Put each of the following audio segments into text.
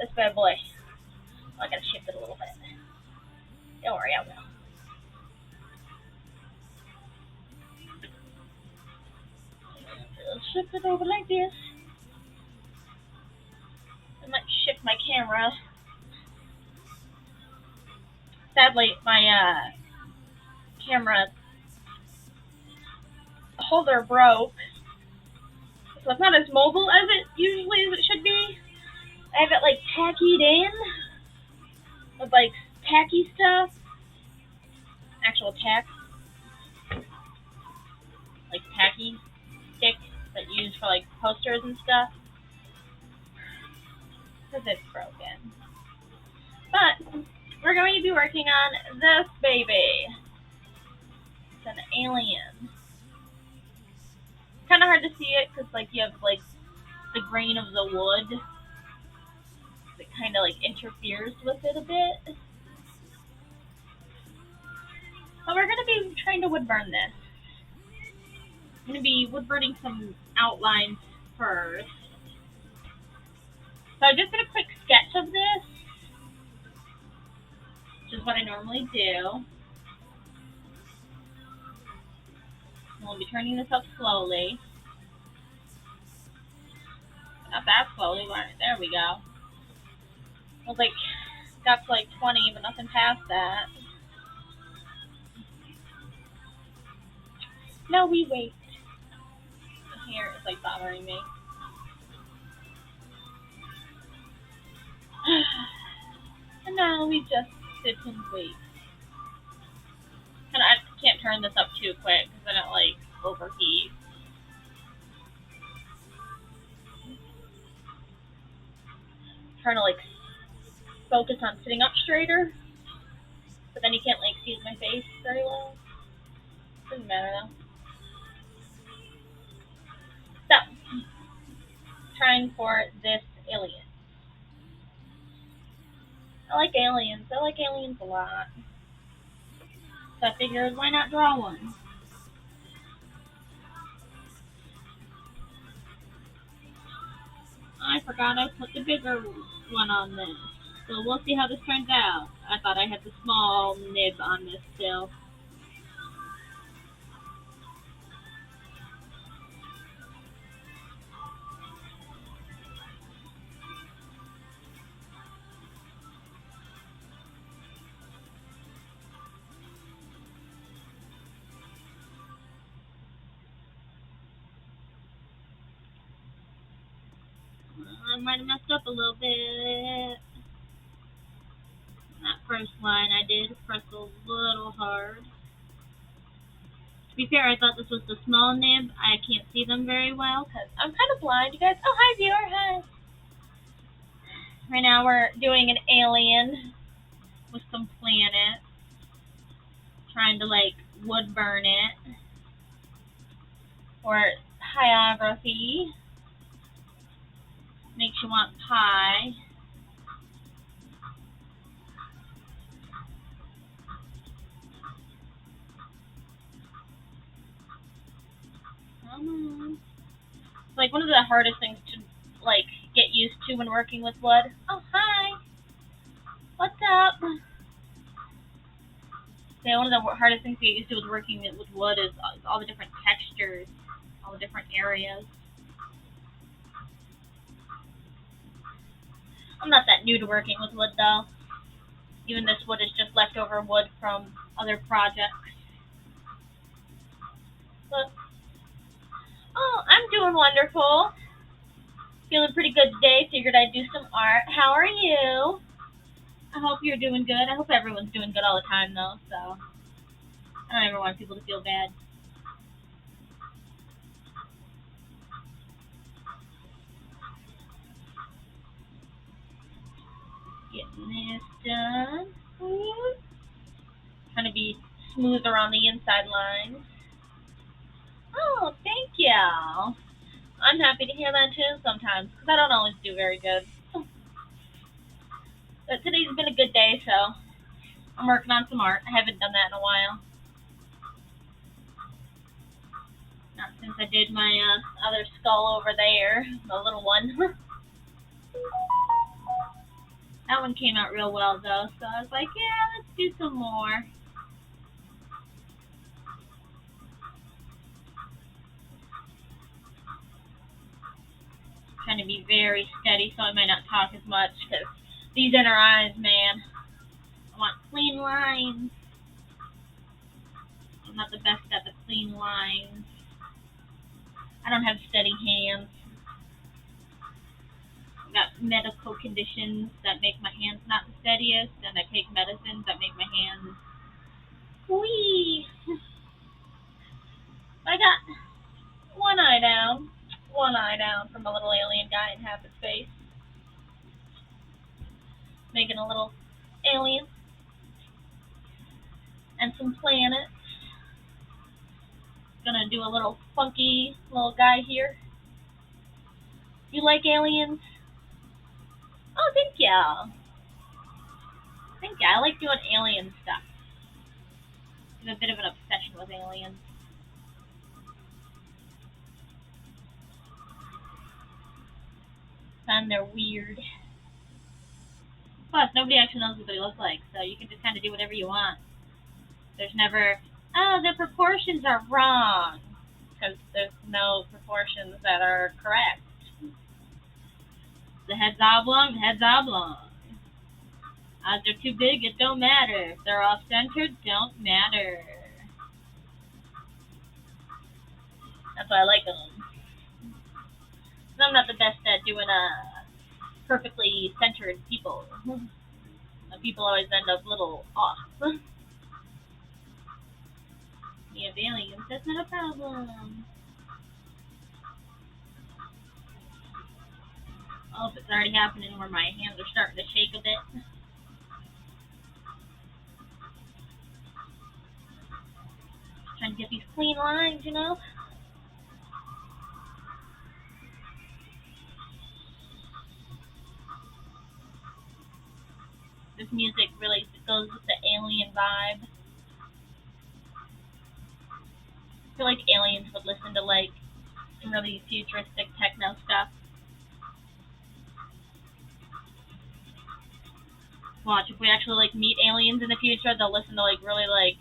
this bad boy. Oh, I gotta shift it a little bit. Don't worry, I will. I'll shift it over like this. I might shift my camera. Sadly, my camera holder broke, so it's not as mobile as it usually as it should be. I have it like tackied in with like tacky stuff, actual tack, like tacky stick that you use for like posters and stuff, because it's broken. But we're going to be working on this baby. It's an alien. Kind of hard to see it because like you have like the grain of the wood that kind of like interferes with it a bit. But we're going to be trying to wood burn this. I'm going to be wood burning some outlines first. So I just did a quick sketch of this, which is what I normally do. And we'll be turning this up slowly. Not that slowly, but there we go. It was like, got to like 20, but nothing past that. No, we wait. The hair is like bothering me. And now we just sit and wait. And I can't turn this up too quick because I don't like overheat. Trying to like focus on sitting up straighter, but then you can't like see my face very well. Doesn't matter though. So, trying for this alien. I like aliens. I like aliens a lot. So I figured, why not draw one? I forgot I put the bigger one on this. So we'll see how this turns out. I thought I had the small nib on this still. I might have messed up a little bit. That first line I did press a little hard. To be fair, I thought this was the small nib. I can't see them very well because I'm kind of blind, you guys. Oh, hi, viewer. Hi. Right now we're doing an alien with some planets. Trying to, like, wood burn it. Or pyrography. Makes you want pie. It's like one of the hardest things to like get used to when working with wood. Oh, hi. What's up? Yeah, one of the hardest things to get used to with working with wood is all the different textures, all the different areas. I'm not that new to working with wood though. Even this wood is just leftover wood from other projects. But, oh, I'm doing wonderful. Feeling pretty good today. Figured I'd do some art. How are you? I hope you're doing good. I hope everyone's doing good all the time though, so I don't ever want people to feel bad. Getting this done. Trying to be smoother on the inside lines. Oh, thank you. I'm happy to hear that too sometimes, because I don't always do very good. But today's been a good day, so I'm working on some art. I haven't done that in a while. Not since I did my other skull over there, the little one. That one came out real well though, so I was like, yeah, let's do some more. Trying to be very steady so I might not talk as much because these inner eyes, man. I want clean lines. I'm not the best at the clean lines. I don't have steady hands. I've got medical conditions that make my hands not the steadiest, and I take medicines that make my hands wee. I got one eye down. One eye down from a little alien guy in half his face. Making a little alien. And some planets. Gonna do a little funky little guy here. You like aliens? Oh, thank ya. Thank ya. I like doing alien stuff. I have a bit of an obsession with aliens. And they're weird. Plus, nobody actually knows what they look like, so you can just kind of do whatever you want. There's never, oh, the proportions are wrong. Because there's no proportions that are correct. The head's oblong, the head's oblong. If they're too big, it don't matter. If they're off-centered, don't matter. That's why I like them. I'm not the best at doing perfectly centered people. People always end up a little off. We have aliens, that's not a problem. Oh, if it's already happening where my hands are starting to shake a bit. Just trying to get these clean lines, you know? This music really goes with the alien vibe. I feel like aliens would listen to like some really futuristic techno stuff. Watch, if we actually like meet aliens in the future, they'll listen to like really like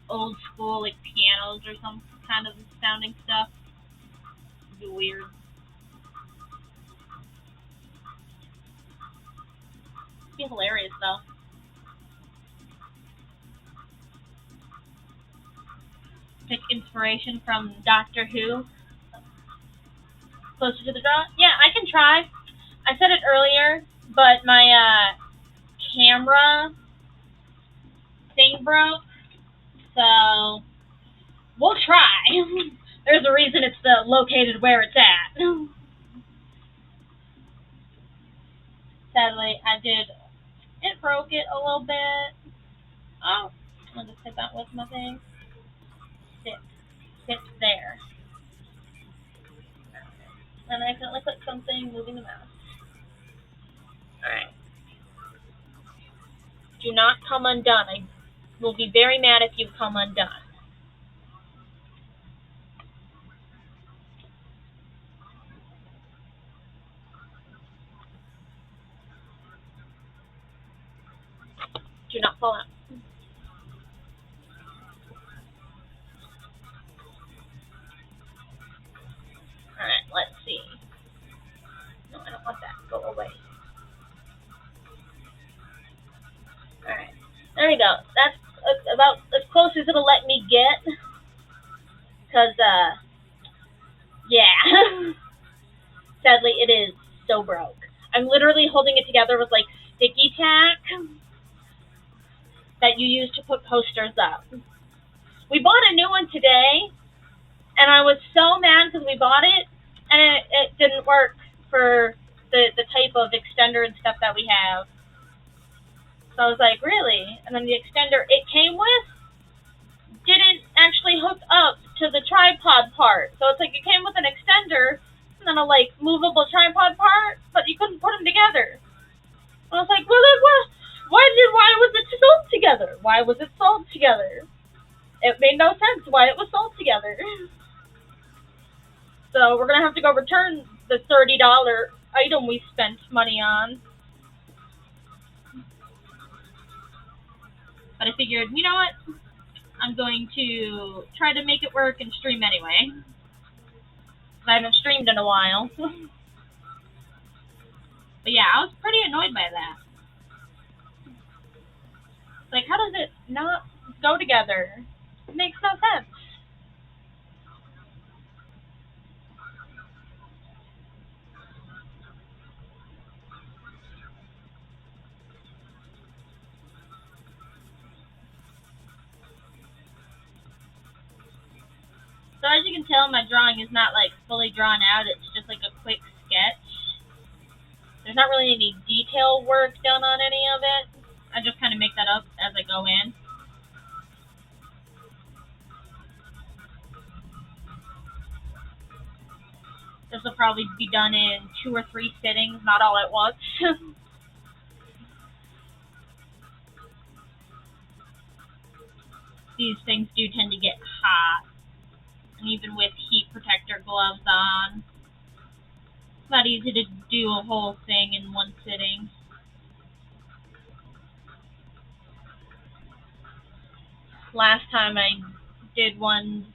old school like pianos or some kind of sounding stuff. It'd be weird. It'd be hilarious though. Take inspiration from Doctor Who. Closer to the draw? Yeah, I can try. I said it earlier, but my camera thing broke, so we'll try. There's a reason it's located where it's at. Sadly, it broke it a little bit. Oh, I'll just hit that with my thing. Sit there. And I accidentally click something, moving the mouse. Alright. Do not come undone. I will be very mad if you come undone. Do not fall out. Alright, let's see. No, I don't want that. Go away. Alright. There we go. That's about as close as it'll let me get. Because, yeah. Sadly, it is so broke. I'm literally holding it together with, like, sticky tack that you use to put posters up. We bought a new one today, and I was so mad because we bought it, and it didn't work for the type of extender and stuff that we have. So I was like, really? And then the extender it came with didn't actually hook up to the tripod part. So it's like it came with an extender and then a like movable tripod part, but you couldn't put them together. And I was like, well, then what? Why was it sold together? Why was it sold together? It made no sense why it was sold together. So we're gonna have to go return the $30 item we spent money on. But I figured, you know what? I'm going to try to make it work and stream anyway. I haven't streamed in a while. But yeah, I was pretty annoyed by that. Like, how does it not go together? It makes no sense. So as you can tell, my drawing is not like fully drawn out. It's just like a quick sketch. There's not really any detail work done on any of it. I just kind of make that up as I go in. This will probably be done in 2 or 3 sittings, not all at once. These things do tend to get hot. And even with heat protector gloves on, it's not easy to do a whole thing in one sitting. Last time I did one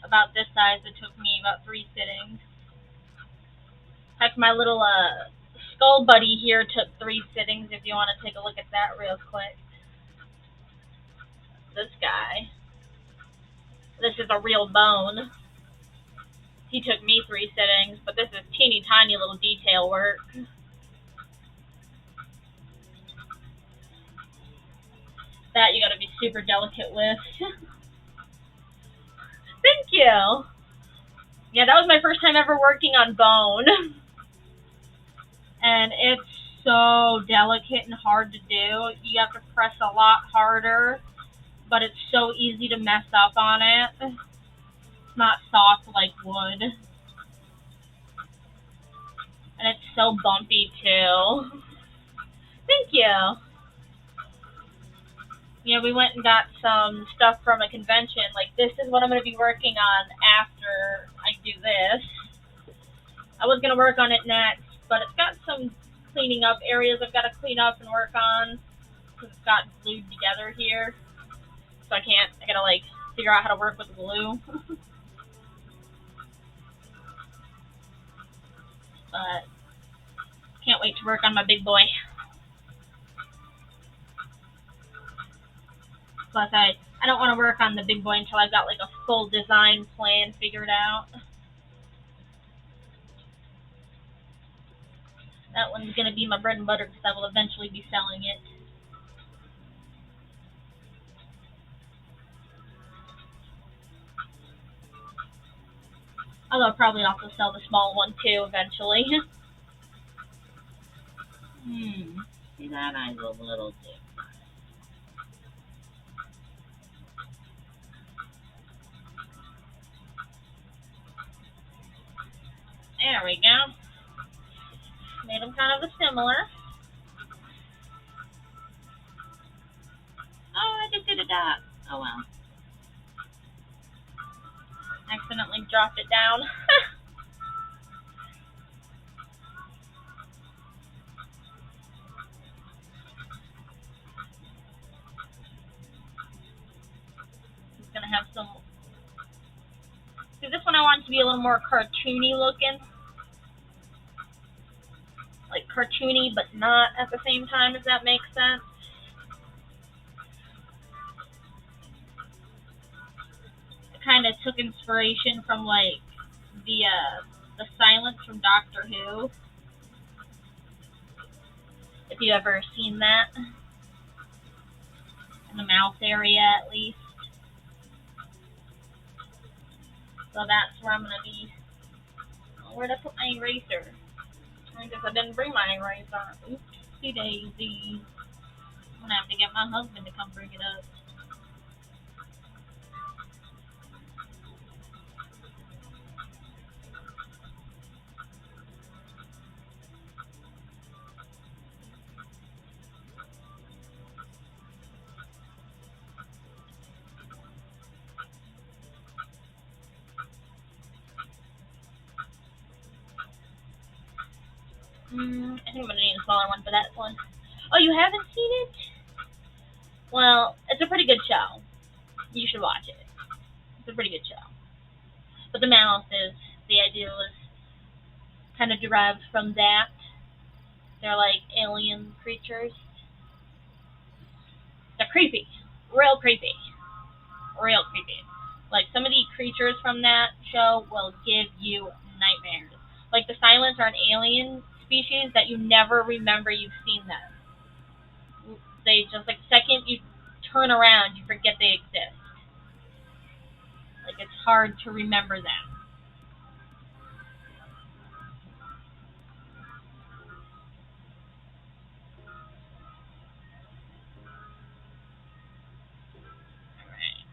about this size, it took me about 3 sittings. Heck, my little skull buddy here took 3 sittings, if you want to take a look at that real quick. This guy. This is a real bone. He took me 3 sittings, but this is teeny tiny little detail work. That you gotta be super delicate with. Thank you! Yeah, that was my first time ever working on bone. And it's so delicate and hard to do. You have to press a lot harder, but it's so easy to mess up on it. It's not soft like wood. And it's so bumpy too. Thank you! You know, we went and got some stuff from a convention. Like, this is what I'm going to be working on after I do this. I was going to work on it next, but it's got some cleaning up areas I've got to clean up and work on, because it's got glued together here. So I got to, like, figure out how to work with glue. But, can't wait to work on my big boy. Plus, I don't want to work on the big boy until I've got, like, a full design plan figured out. That one's going to be my bread and butter, because I will eventually be selling it. Although I'll probably also sell the small one, too, eventually. See, that eye's a little different. There we go. Made them kind of similar. Oh, I just did a dot. Oh well. Accidentally dropped it down. It's gonna have some. See, this one I want it to be a little more cartoony looking. Like cartoony, but not at the same time, if that makes sense. I kind of took inspiration from like the silence from Doctor Who. If you ever seen that, in the mouth area at least. So that's where I'm gonna be. Where'd I put my eraser? I guess I didn't bring my eraser. Oopsie daisy. I'm gonna have to get my husband to come bring it up. I think I'm gonna need a smaller one for that one. Oh, you haven't seen it? Well, it's a pretty good show. You should watch it. It's a pretty good show. But the mouse is, the idea was kind of derived from that. They're like alien creatures. They're creepy. Real creepy. Real creepy. Like, some of the creatures from that show will give you nightmares. Like, the Silents are an alien species that you never remember you've seen them. They just, like, second you turn around, you forget they exist. Like, it's hard to remember them. Alright.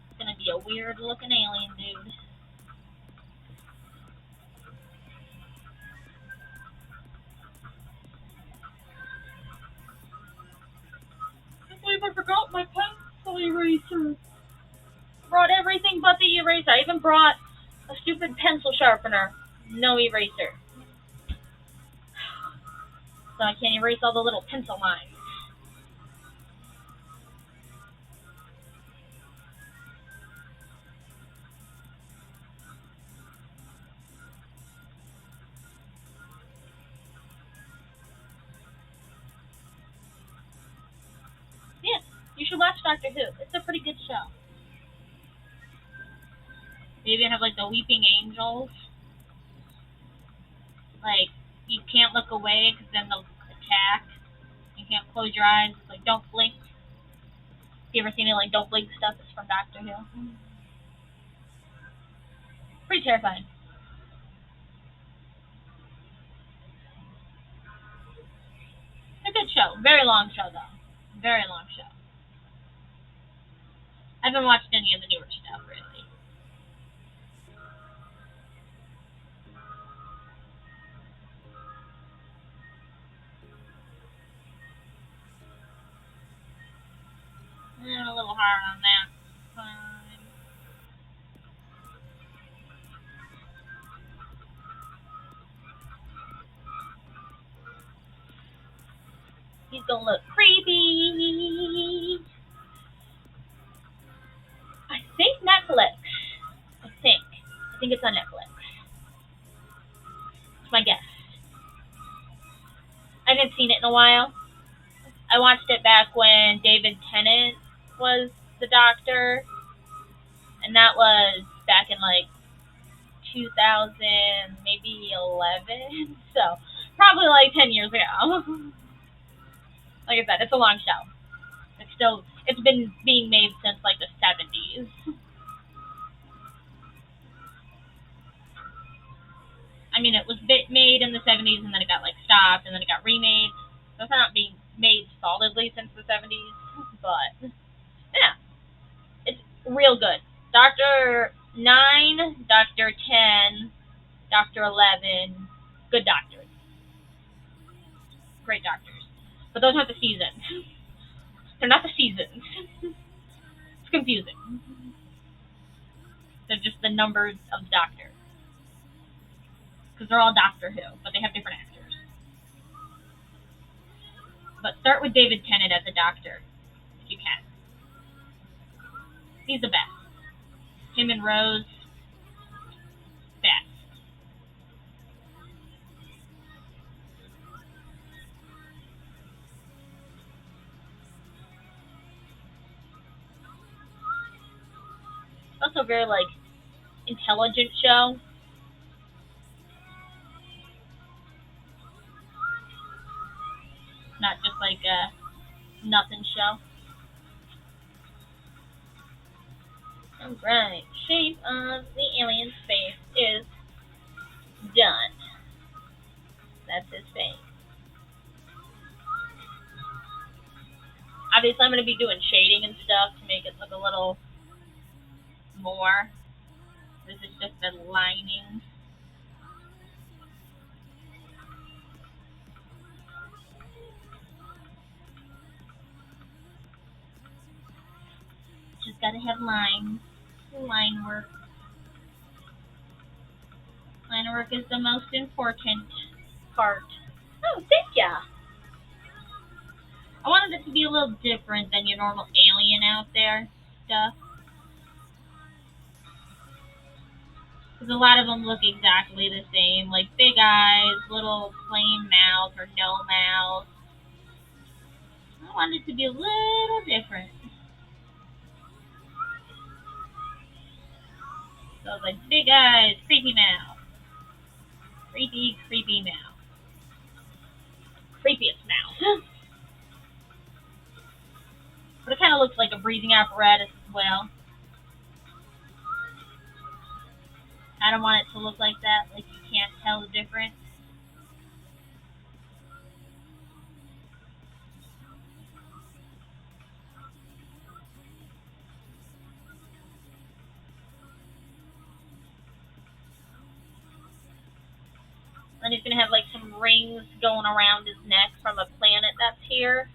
It's gonna be a weird looking alien dude. I believe I forgot my pencil eraser. Brought everything but the eraser. I even brought a stupid pencil sharpener. No eraser. So I can't erase all the little pencil lines. Yeah, you should watch Doctor Who. It's a pretty good show. They even have like the weeping angels. Like, you can't look away because then they'll attack. You can't close your eyes. It's like, don't blink. You ever seen it like don't blink stuff? It's from Doctor Who. Pretty terrifying. It's a good show. Very long show though. Very long show. I haven't watched any of the newer stuff really. I'm a little hard on that. Fine. He's gonna look creepy. I think Netflix. I think. I think it's on Netflix. It's my guess. I haven't seen it in a while. I watched it back when David Tennant was the Doctor, and that was back in like 2000, maybe 11. So probably like 10 years ago. Like I said, it's a long show. It's been being made since like the 70s. I mean, it was made in the 70s and then it got like stopped and then it got remade. So it's not being made solidly since the 70s, but yeah, it's real good. Doctor 9, Doctor 10, Doctor 11, good doctors, great doctors. But those aren't the seasons. They're not the seasons. It's confusing. They're just the numbers of doctors. Because they're all Doctor Who, but they have different actors. But start with David Tennant as a doctor, if you can. He's the best. Him and Rose, best. Also, very like intelligent show. Not just like a nothing show. Alright, shape of the alien face is done. That's his face. Obviously, I'm going to be doing shading and stuff to make it look a little more. This is just the lining. Just gotta have lines. line work. Line work is the most important part. Oh, thank ya! I wanted it to be a little different than your normal alien out there stuff. Because a lot of them look exactly the same, like big eyes, little plain mouth or no mouth. I wanted it to be a little different. So it's like big eyes, creepy mouth. Creepy, creepy mouth. Creepiest mouth. But it kind of looks like a breathing apparatus as well. I don't want it to look like that, like you can't tell the difference. And he's gonna have like some rings going around his neck from a planet that's here.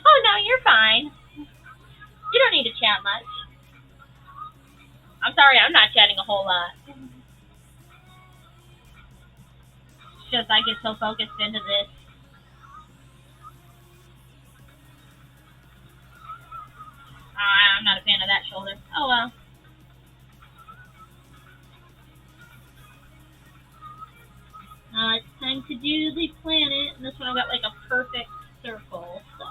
Oh no, you're fine. You don't need to chat much. I'm sorry, I'm not chatting a whole lot. It's just I get so focused into this. I'm not a fan of that shoulder. Oh well. It's time to do the planet, and this one I've got like a perfect circle, so.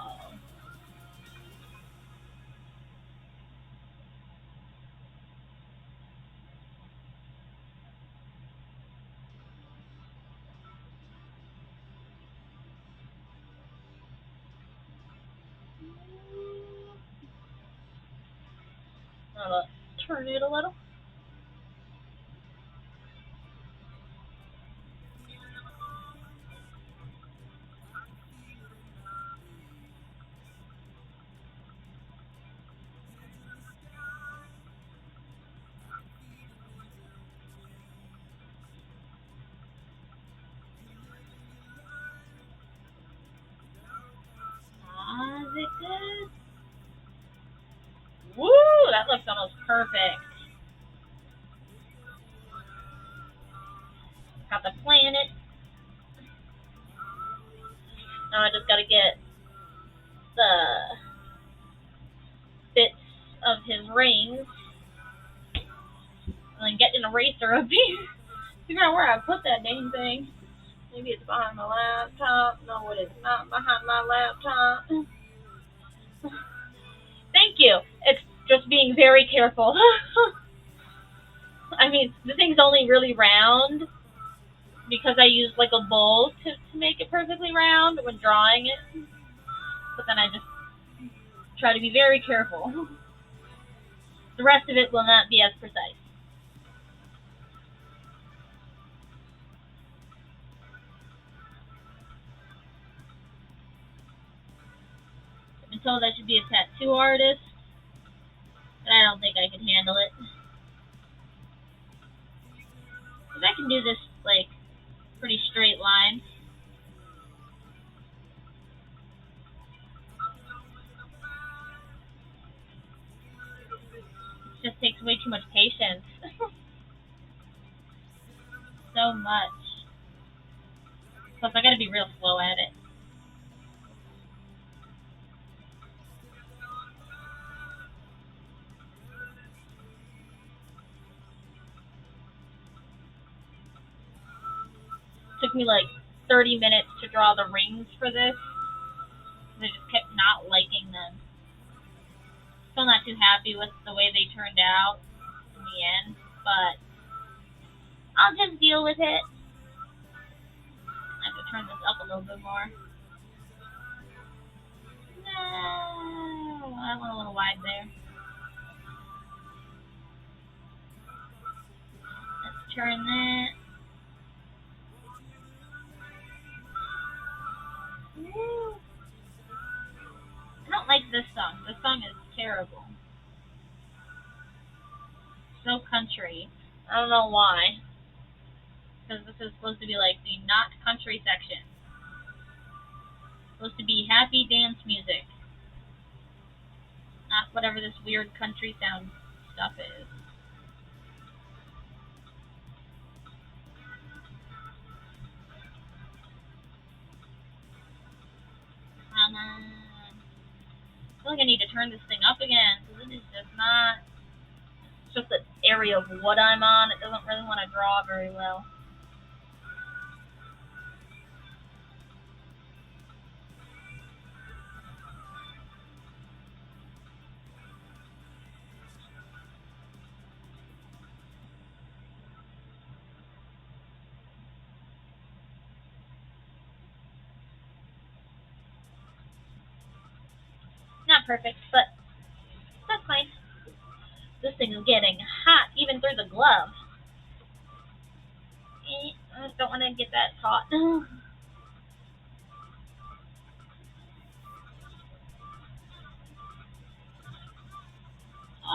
I'll turn it a little. Is it good? Woo! That looks almost perfect. Got the planet. Now I just gotta get the bits of his rings. And then get an eraser of these. Figure out where I put that dang thing. Maybe it's behind my laptop. No, it is not behind my laptop. Thank you. It's just being very careful. I mean, the thing's only really round because I used like a bowl to make it perfectly round when drawing it. But then I just try to be very careful. The rest of it will not be as precise. I've been told I should be a tattoo artist, but I don't think I can handle it. Because I can do this, like, pretty straight lines. It just takes way too much patience. So much. Plus, I gotta be real slow at it. It took me like 30 minutes to draw the rings for this. I just kept not liking them. Still not too happy with the way they turned out in the end, but I'll just deal with it. I have to turn this up a little bit more. No, I went a little wide there. Let's turn that. Woo. I don't like this song. This song is terrible. So country. I don't know why. Because this is supposed to be like the not country section. Supposed to be happy dance music, not whatever this weird country sound stuff is. Come on. I feel like I need to turn this thing up again, because it is just not... It's just the area of what I'm on. It doesn't really want to draw very well. Not perfect, but that's fine. This thing is getting hot even through the glove. I just don't want to get that caught. Oh,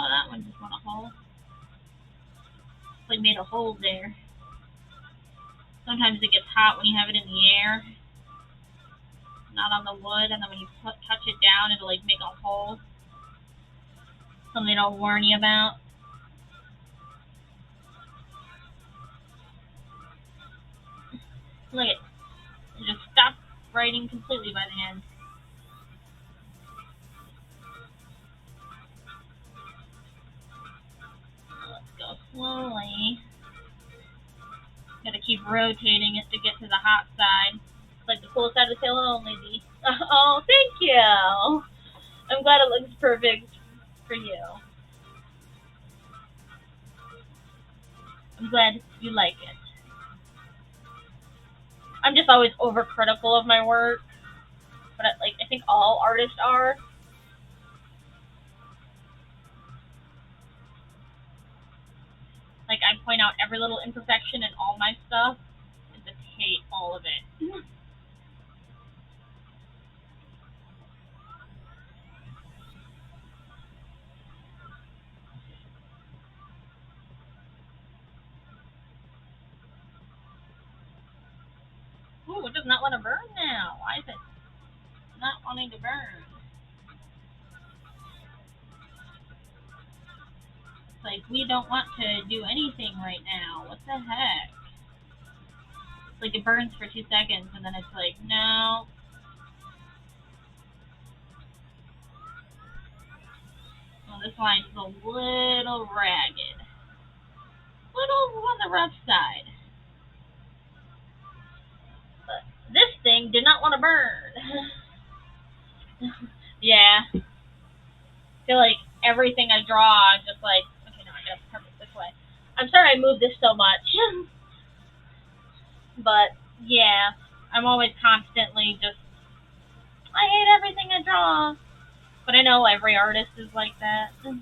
that one just went a hole. It's like made a hole there. Sometimes it gets hot when you have it in the air, not on the wood, and then when you touch it down, it'll like make a hole. Something I'll warn you about. Look it. It just stopped writing completely by the end. Let's go slowly. Gotta keep rotating it to get to the hot side. It's like the cool side of the tail only be. Oh, thank you. I'm glad it looks perfect for you. I'm glad you like it. I'm just always overcritical of my work, but I think all artists are. Like, I point out every little imperfection in all my stuff and just hate all of it. Ooh, it does not want to burn now. Why is it not wanting to burn? It's like, we don't want to do anything right now. What the heck? It's like it burns for 2 seconds and then it's like, no. Well, this line is a little ragged. Little on the rough side. But this thing did not want to burn. Yeah. I feel like everything I draw, I'm just like, okay, no, I gotta turn it this way. I'm sorry I moved this so much. But, yeah, I'm always constantly just, I hate everything I draw. But I know every artist is like that. I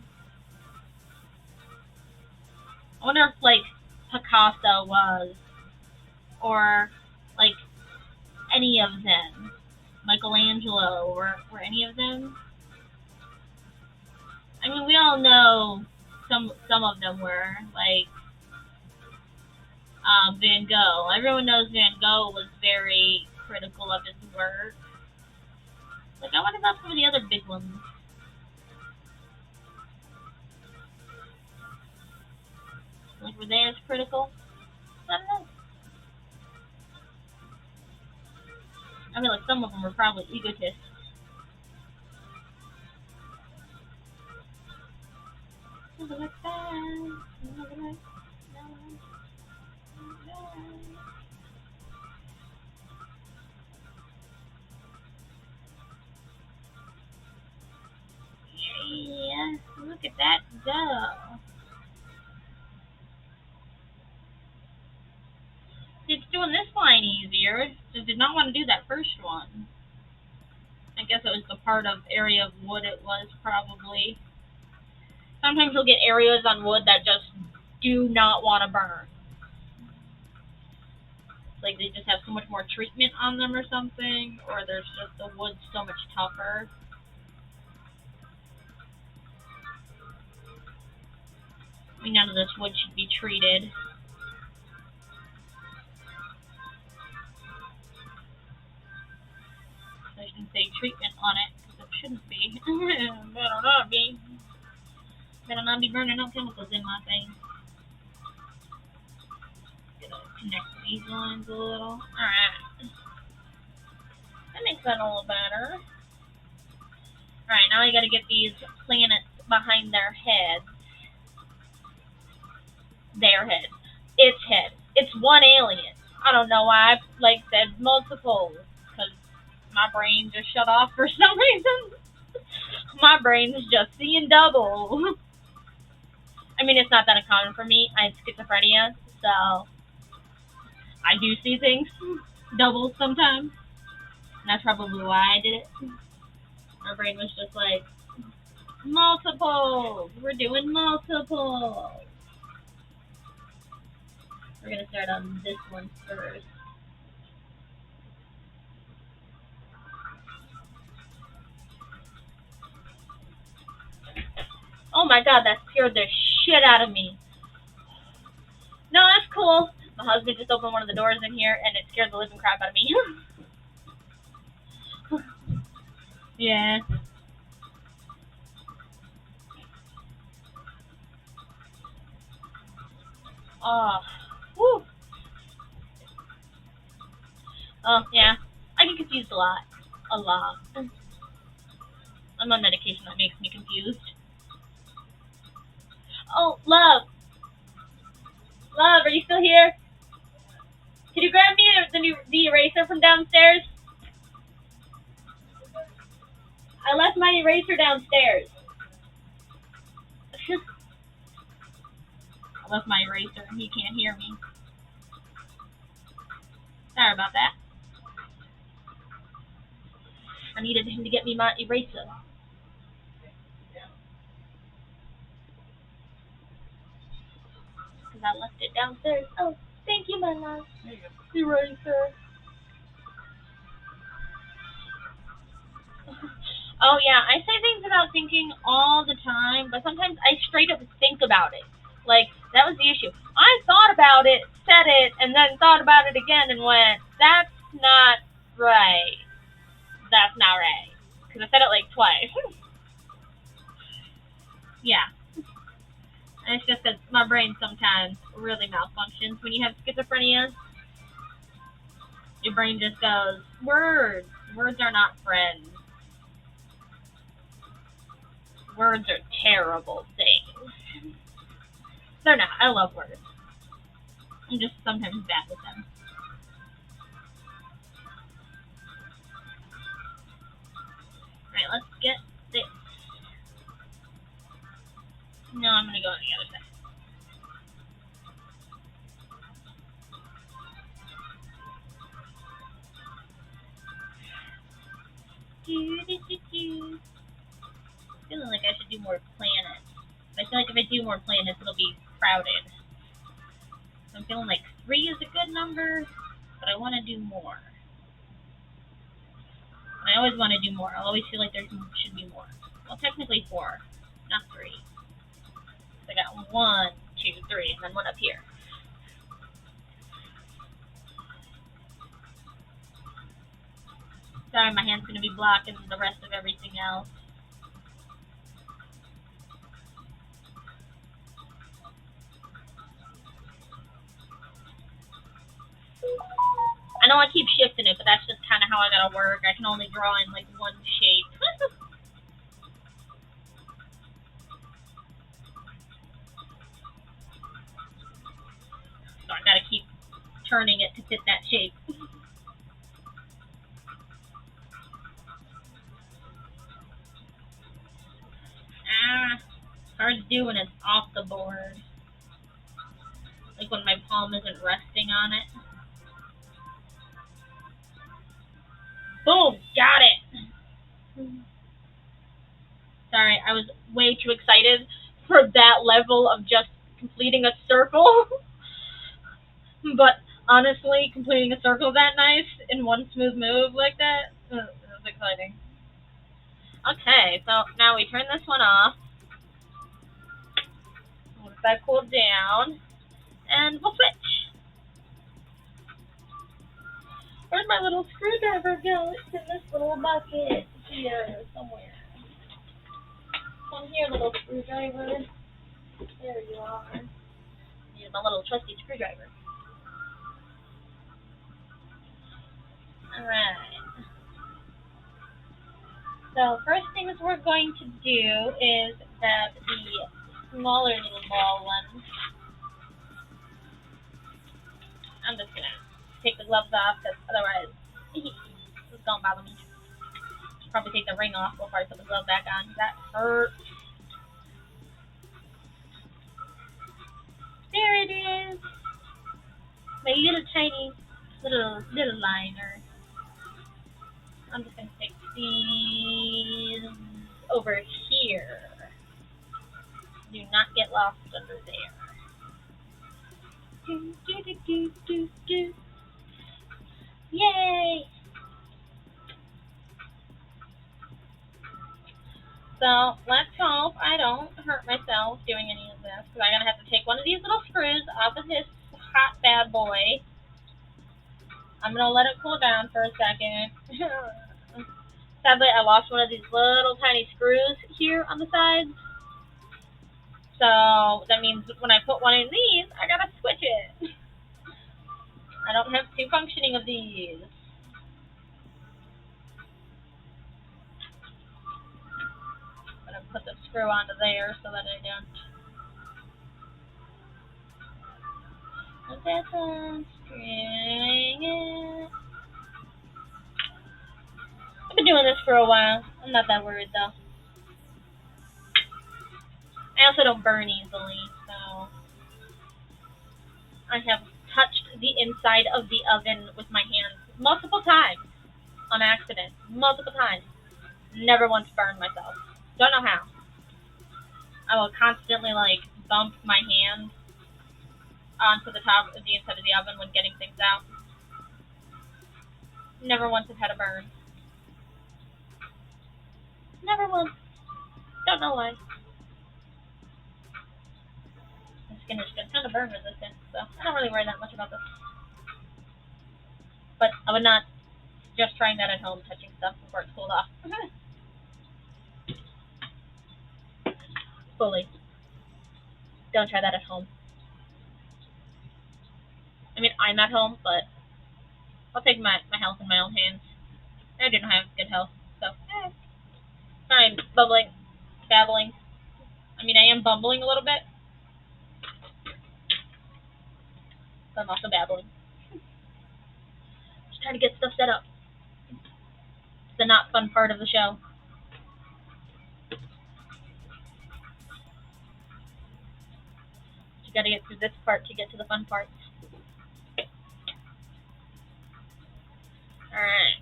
wonder if, like, Picasso was, or, like, any of them. Michelangelo, were any of them? I mean, we all know some of them were, like, Van Gogh. Everyone knows Van Gogh was very critical of his work. Like, I wonder about some of the other big ones. Like, were they as critical? I don't know. I mean, like, some of them were probably egotists. Yeah, look at that go. It's doing this line easier. It just did not want to do that first one. I guess it was the part of area of wood it was, probably. Sometimes you'll get areas on wood that just do not want to burn. Like they just have so much more treatment on them or something, or there's just the wood so much tougher. I mean, none of this wood should be treated. There's and say treatment on it, because it shouldn't be. Better not be. Better not be burning up chemicals in my face. Gonna connect these lines a little. Alright. That makes that a little better. Alright, now I gotta get these planets behind their heads. Their head. Its head. It's one alien. I don't know why I said multiple, because my brain just shut off for some reason. My brain's just seeing double. I mean, it's not that uncommon for me. I have schizophrenia, so I do see things double sometimes. And that's probably why I did it. My brain was just like, multiples! We're doing multiples! We're gonna start on this one first. Oh my god, that scared the shit out of me. No, that's cool. My husband just opened one of the doors in here, and it scared the living crap out of me. Yeah. Oh. Whew. Oh, yeah. I get confused a lot. A lot. I'm on medication that makes me confused. Oh, love! Love, are you still here? Can you grab me the eraser from downstairs? I left my eraser downstairs. I left my eraser and he can't hear me. Sorry about that. I needed him to get me my eraser. Because I left it downstairs. Oh, thank you, my love. There you go. Eraser. Oh, yeah, I say things without thinking all the time, but sometimes I straight up think about it. Like, that was the issue. I thought about it, said it, and then thought about it again and went, that's not right. That's not right. Because I said it like twice. Yeah. And it's just that my brain sometimes really malfunctions when you have schizophrenia. Your brain just goes, words. Words are not friends. Words are terrible things. They're not. I love words. I'm just sometimes bad with them. Alright, let's get this. No, I'm gonna go on the other side. Feeling like I should do more planets. I feel like if I do more planets, it'll be crowded. So I'm feeling like 3 is a good number, but I want to do more. I always want to do more. I always feel like there should be more. Well, technically 4, not 3. So I got 1, 2, 3, and then one up here. Sorry, my hand's going to be blocking the rest of everything else. I know I keep shifting it, but that's just kind of how I gotta work. I can only draw in like one shape. So I gotta keep turning it to fit that shape. Hard to do when it's off the board. Like when my palm isn't resting on it. Boom! Got it! Sorry, I was way too excited for that level of just completing a circle. But honestly, completing a circle that nice in one smooth move like that, it was exciting. Okay, so now we turn this one off. Let that cool down. And we'll switch. Where'd my little screwdriver go? It's in this little bucket here somewhere. Come here, little screwdriver. There you are. Here's my little trusty screwdriver. Alright. So, first things we're going to do is grab the smaller little ball one. I'm just gonna take the gloves off because otherwise it's gonna bother me. Should probably take the ring off before I put the glove back on. That hurts. There it is. My little tiny little liner. I'm just gonna stick these over here. Do not get lost under there. Do, do, do, do, do, do. Yay! So, let's hope I don't hurt myself doing any of this, because I'm going to have to take one of these little screws off of this hot bad boy. I'm going to let it cool down for a second. Sadly, I lost one of these little tiny screws here on the sides. So, that means when I put one in these, I got to switch it. I don't have two functioning of these. I'm going to put the screw onto there so that I don't. Put this on, string it. I've been doing this for a while. I'm not that worried though. I also don't burn easily, so I have touched the inside of the oven with my hands multiple times on accident. Multiple times. Never once burned myself. Don't know how. I will constantly bump my hand onto the top of the inside of the oven when getting things out. Never once have had a burn. Never once. Don't know why. My skin is kind of burn resistant, so I don't really worry that much about this. But I would not suggest trying that at home, touching stuff before it's cooled off. Fully. Don't try that at home. I mean, I'm at home, but I'll take my health in my own hands. I do not have good health, so fine. Bubbling, babbling. I mean, I am bumbling a little bit, but I'm also babbling. Just trying to get stuff set up. It's the not fun part of the show. You gotta get through this part to get to the fun parts. Alright.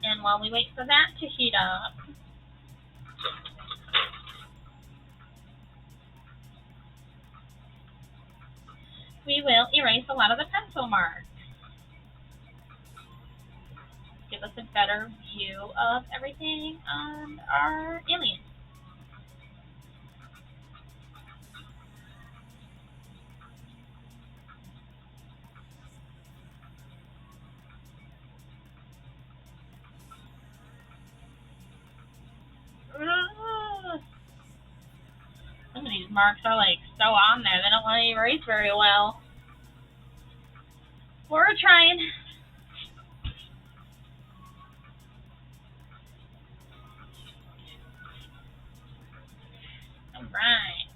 And while we wait for that to heat up, we will erase a lot of the pencil marks. Give us a better view of everything on our alien. Some of these marks are so on there, they don't want to erase very well. We're trying. Alright.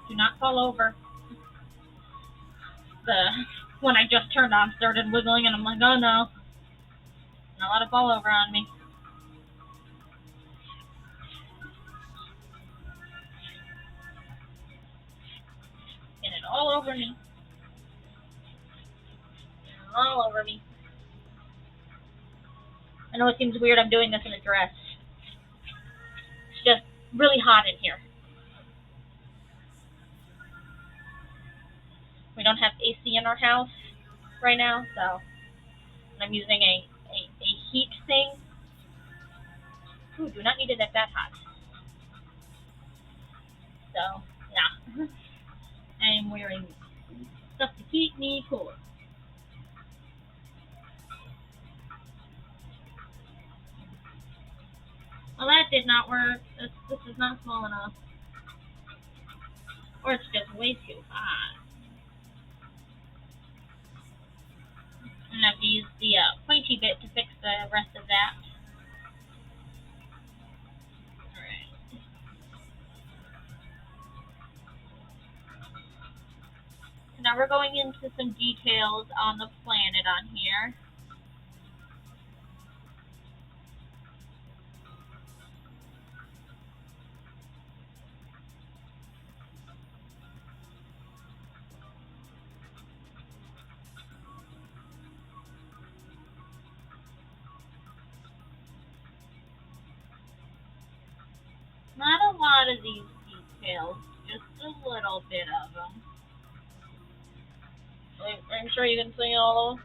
Do not fall over. The one I just turned on started wiggling and I'm like, oh no. Not let it fall over on me. Get it all over me. All over me. I know it seems weird I'm doing this in a dress. It's just really hot in here. We don't have AC in our house right now, so I'm using a heat thing. Ooh, do not need it at that hot. so yeah. I'm wearing stuff to keep me cool. Well, that did not work. This is not small enough. Or it's just way too high. I'm gonna have to use the pointy bit to fix the rest of that. Alright. So now we're going into some details on the planet on here. Not a lot of these details, just a little bit of them. I'm sure you can see all of them.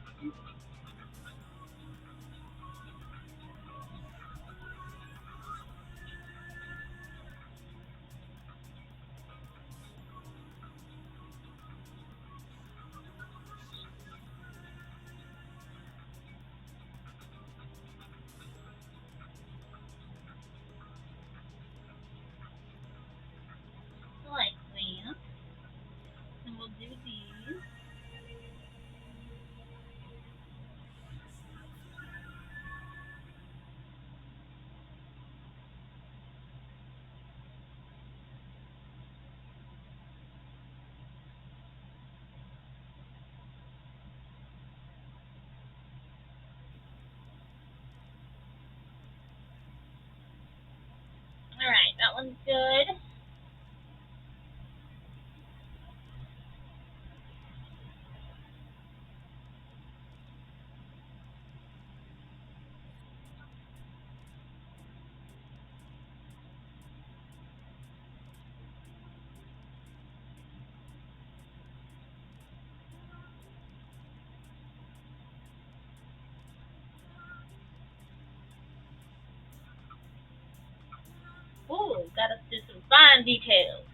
Like that. And we'll do these. Alright, that one's good. Ooh, got us to some fine details.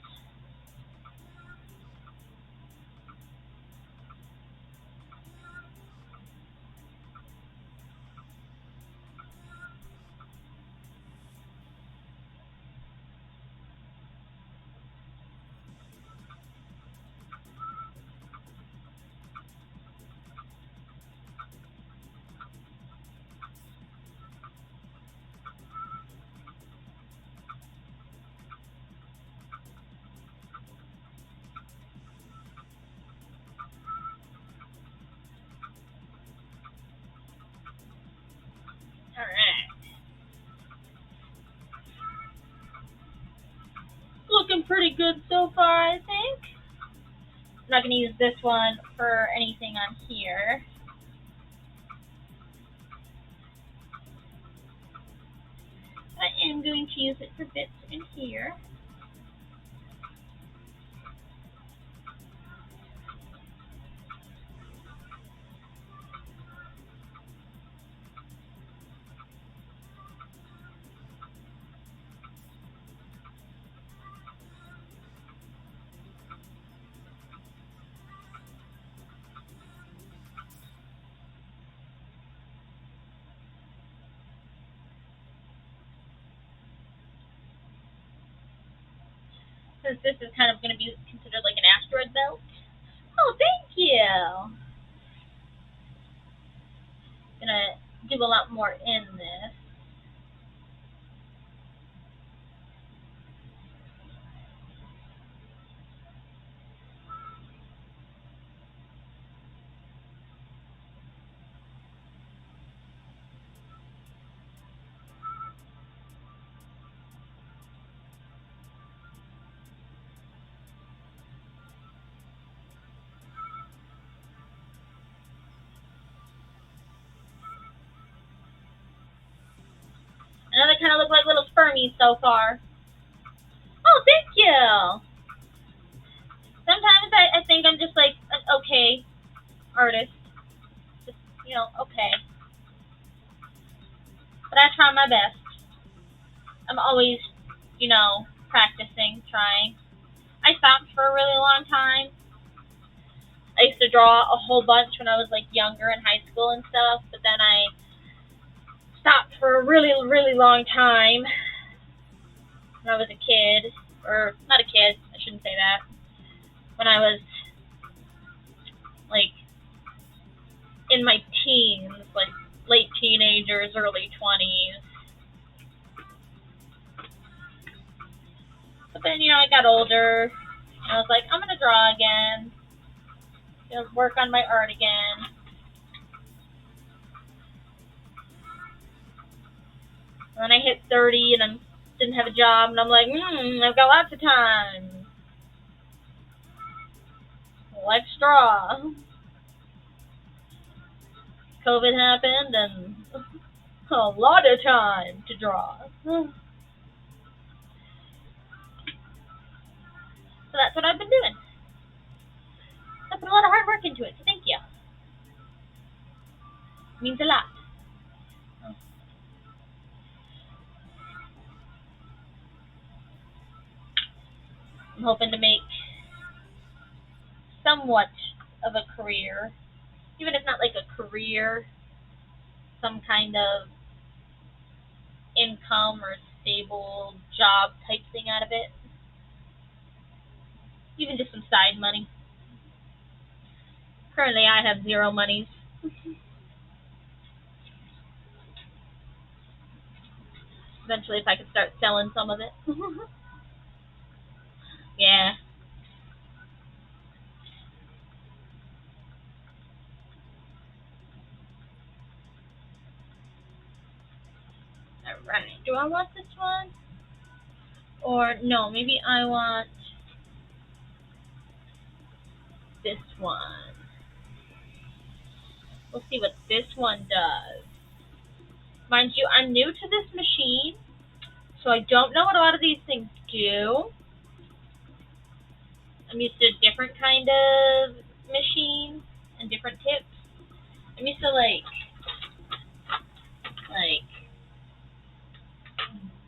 Alright. Looking pretty good so far, I think. I'm not going to use this one for anything on here. I am going to use it for bits in here. Since this is kind of going to be considered like an asteroid belt. Oh, thank you! Gonna do a lot more in this. I know they kind of look like little spermies so far. Oh, thank you! Sometimes I think I'm just like an okay artist. Just, okay. But I try my best. I'm always, practicing, trying. I stopped for a really long time. I used to draw a whole bunch when I was like younger in high school and stuff, but then I stopped for a really, really long time when I was a kid, or not a kid, I shouldn't say that. When I was like in my teens, like late teenagers, early 20s. But then, I got older, and I was like, I'm gonna draw again. Work on my art again. And then I hit 30 and I didn't have a job, and I'm like, I've got lots of time. Let's draw. COVID happened, and a lot of time to draw. So that's what I've been doing. I put a lot of hard work into it, so thank you. It means a lot. I'm hoping to make somewhat of a career, even if not like a career, some kind of income or stable job type thing out of it. Even just some side money. Currently I have zero monies. Eventually if I could start selling some of it. Yeah. Alright, do I want this one? Or, no, maybe I want this one. We'll see what this one does. Mind you, I'm new to this machine, so I don't know what a lot of these things do. I'm used to a different kind of machine and different tips. I'm used to like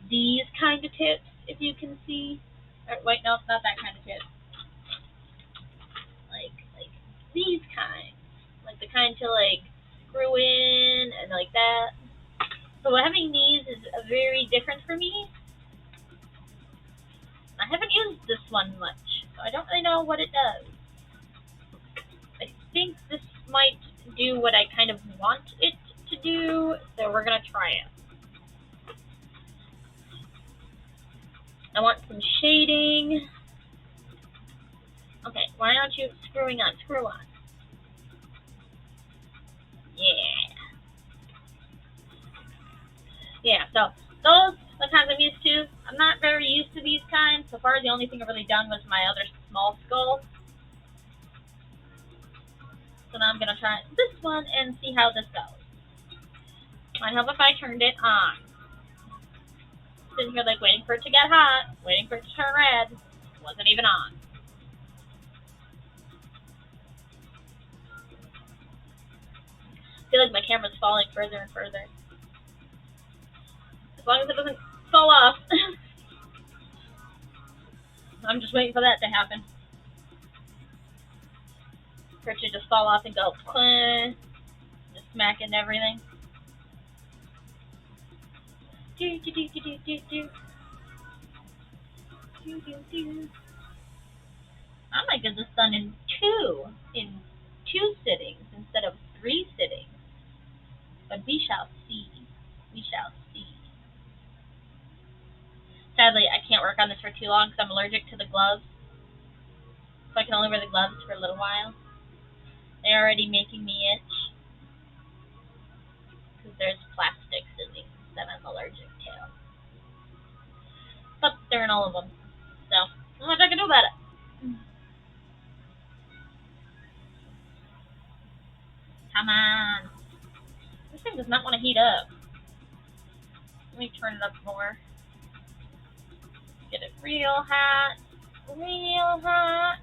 these kind of tips, if you can see. Or, wait, no, it's not that kind of tip. Like these kinds. Like the kind to like screw in and like that. So having these is very different for me. I haven't used this one much, so I don't really know what it does. I think this might do what I kind of want it to do, so we're gonna try it. I want some shading. Okay, why aren't you screwing on? Screw on. Yeah. Yeah, so those are the kinds I'm used to. I'm not very used to these kinds. So far, the only thing I've really done was my other small skull. So now I'm going to try this one and see how this goes. Might help if I turned it on. Sitting here like waiting for it to get hot, waiting for it to turn red. Wasn't even on. I feel like my camera's falling further and further. As long as it doesn't fall off. I'm just waiting for that to happen. For it to just fall off and go just smack into everything. I might get this done in two sittings instead of 3 sittings. But we shall see. We shall see. Sadly, I can't work on this for too long because I'm allergic to the gloves. So I can only wear the gloves for a little while. They're already making me itch. Because there's plastics in these that I'm allergic to. But they're in all of them. So, not much I can do about it. Come on. This thing does not want to heat up. Let me turn it up more. Get it real hot. Real hot.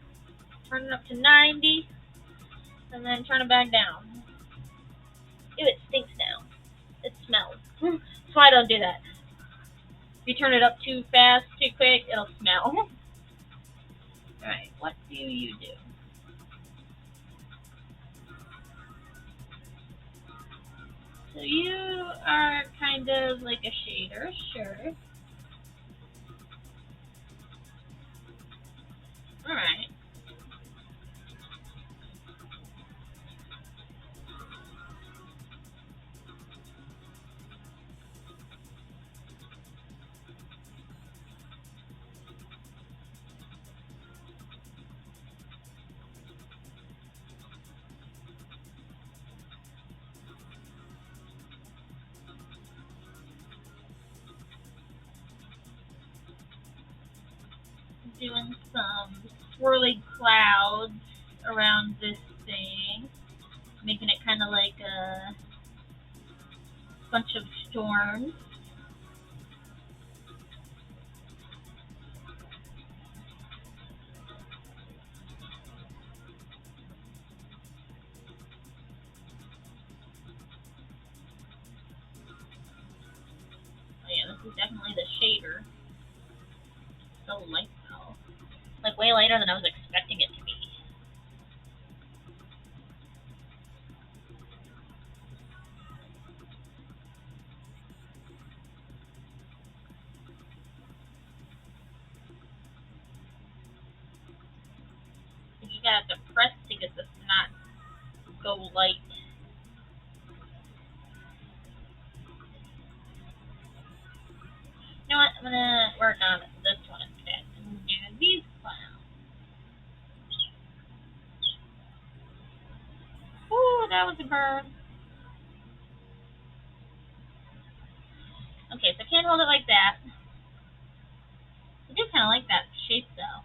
Turn it up to 90. And then turn it back down. Ew, it stinks now. It smells. That's why I don't do that. If you turn it up too fast, too quick, it'll smell. Alright, what do you do? So you are kind of like a shader, sure. Alright. Doing some swirly clouds around this thing, making it kind of like a bunch of storms. Oh yeah, this is definitely the shader. So light though. Like way lighter than I was expecting it to be. You gotta have to press to get this to not go light. You know what? I'm gonna work on this one instead and do these clouds. Ooh, that was a burn. Okay, so I can't hold it like that. I do kind of like that shape though.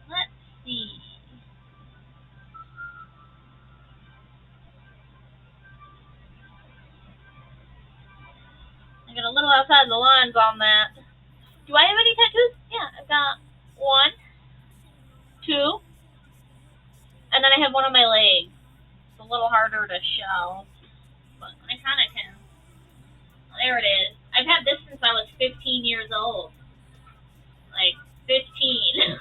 Let's see. I got a little outside the lines on that. Do I have any tattoos? Yeah, I've got 1, 2, and then I have one on my leg. It's a little harder to show, but I kind of can. There it is. I've had this since I was 15 years old. Like, 15.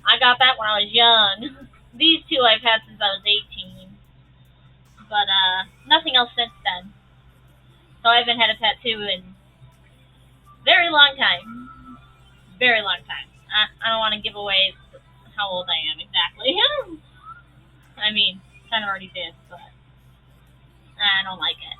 I got that when I was young. These two I've had since I was 18. But, nothing else since then. So I haven't had a tattoo in a very long time. Very long time. I don't want to give away how old I am exactly. I mean, kind of already did, but I don't like it.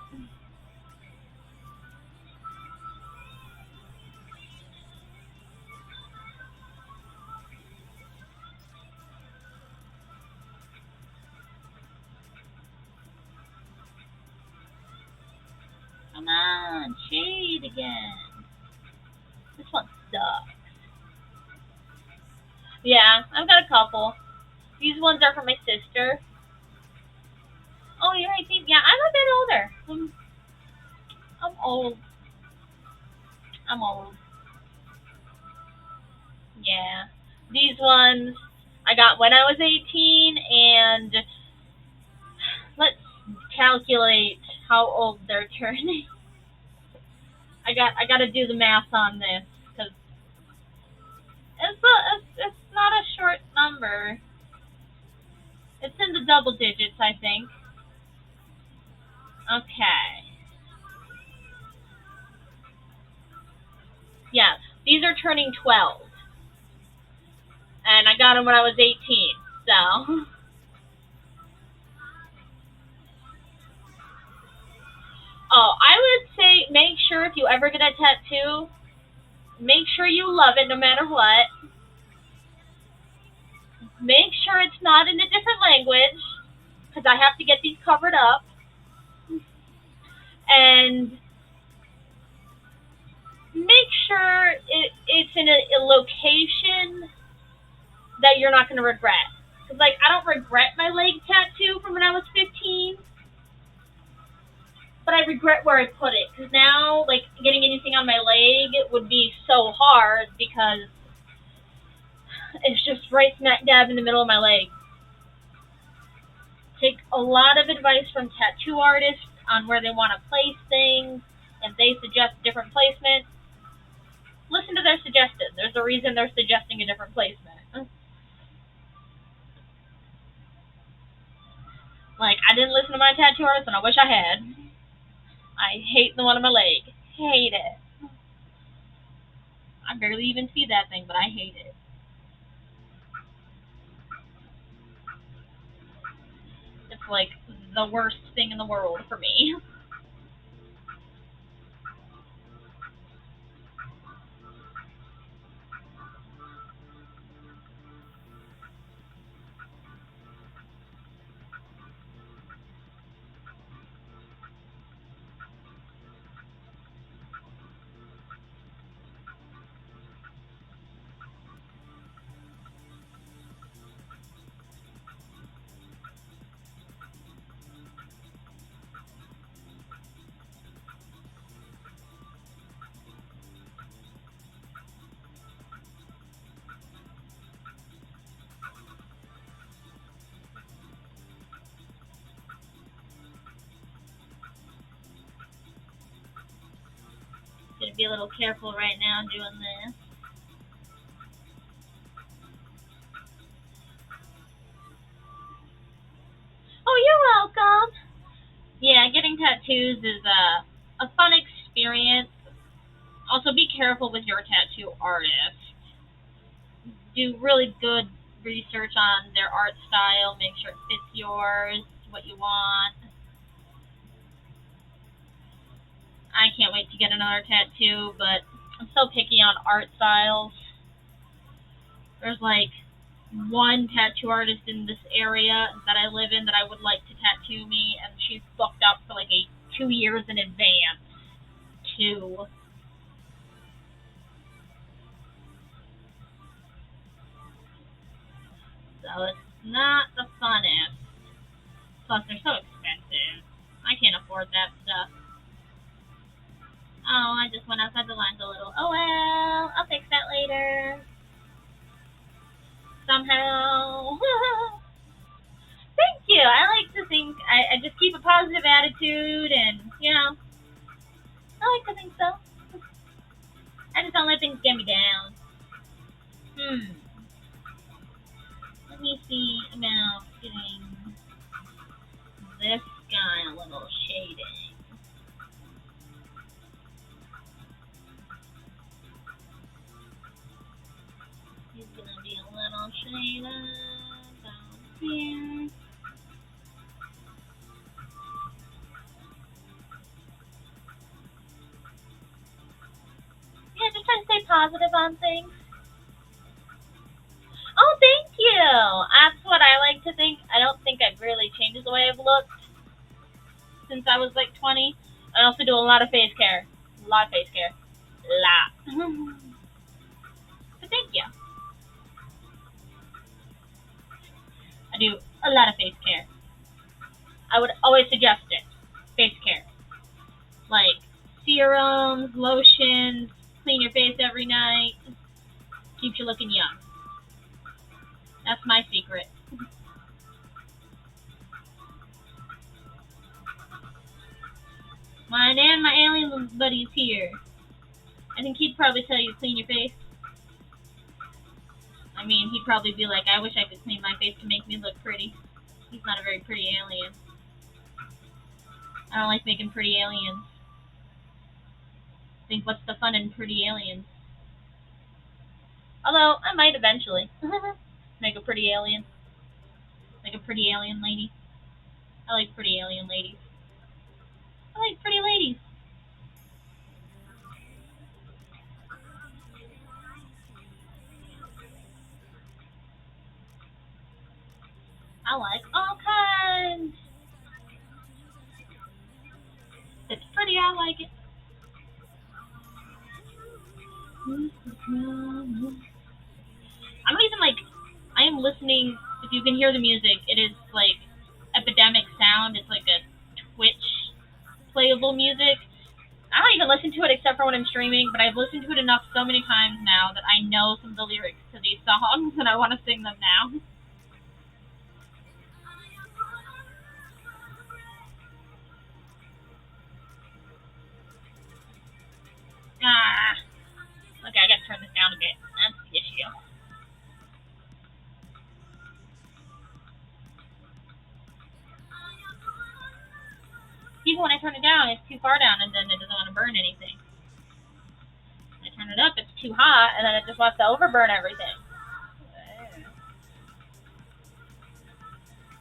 Come on, shade again. This one sucks. Yeah, I've got a couple. These ones are for my sister. Oh, you're 18. Yeah, I'm a bit older. I'm old. I'm old. Yeah. These ones I got when I was 18, and let's calculate how old they're turning. I got to do the math on this because it's not a short number. It's in the double digits, I think. Okay. Yeah, these are turning 12. And I got them when I was 18, so. Oh, I would say make sure if you ever get a tattoo, make sure you love it no matter what. Make sure it's not in a different language, because I have to get these covered up. And make sure it's in a location that you're not going to regret. Because, like, I don't regret my leg tattoo from when I was 15, but I regret where I put it. Because now, like, getting anything on my leg would be so hard because it's just right smack dab in the middle of my leg. take a lot of advice from tattoo artists on where they want to place things. If they suggest different placement, listen to their suggestions. There's a reason they're suggesting a different placement. Like, I didn't listen to my tattoo artist, and I wish I had. I hate the one on my leg. Hate it. I barely even see that thing, but I hate it. It's like the worst thing in the world for me. Gonna be a little careful right now doing this. Oh, you're welcome. Yeah, getting tattoos is a fun experience. Also, be careful with your tattoo artist. Do really good research on their art style. Make sure it fits yours, what you want. I can't wait to get another tattoo, but I'm so picky on art styles. There's like one tattoo artist in this area that I live in that I would like to tattoo me, and she's booked up for like 2 years in advance. Two. So it's not the funnest. Plus, they're so expensive. I can't afford that stuff. Oh, I just went outside the lines a little. Oh well, I'll fix that later. Somehow. Thank you. I like to think I just keep a positive attitude, and I like to think so. I just don't let things get me down. Let me see about getting this guy a little shading. He's gonna be a little shaded down here. Yeah, just try to stay positive on things. Oh, thank you. That's what I like to think. I don't think I've really changed the way I've looked since I was like 20. I also do a lot of face care. A lot of face care. A lot. But thank you. I do a lot of face care. I would always suggest it. Face care. Like serums, lotions, clean your face every night. Keeps you looking young. That's my secret. Mine and my alien buddy's here. I think he'd probably tell you to clean your face. I mean, he'd probably be like, I wish I could clean my face to make me look pretty. He's not a very pretty alien. I don't like making pretty aliens. I think what's the fun in pretty aliens? Although, I might eventually. Make a pretty alien. Like a pretty alien lady. I like pretty alien ladies. I like pretty ladies. I like all kinds. It's pretty, I like it. I don't even like. I am listening. If you can hear the music, it is like Epidemic Sound. It's like a Twitch playable music. I don't even listen to it except for when I'm streaming, but I've listened to it enough so many times now that I know some of the lyrics to these songs and I want to sing them now. Even when I turn it down, it's too far down, and then it doesn't want to burn anything. When I turn it up, it's too hot, and then it just wants to overburn everything.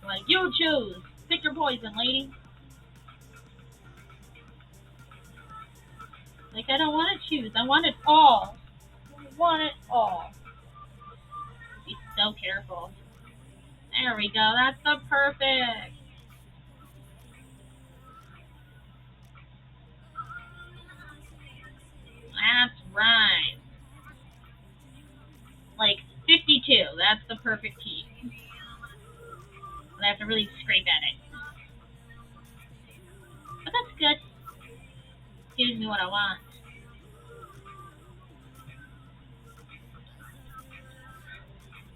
Like, you choose. Pick your poison, lady. Like, I don't want to choose. I want it all. I want it all. Be so careful. There we go. That's the perfect. That's right. Like 52. That's the perfect heat. But I have to really scrape at it. But that's good. Gives me what I want.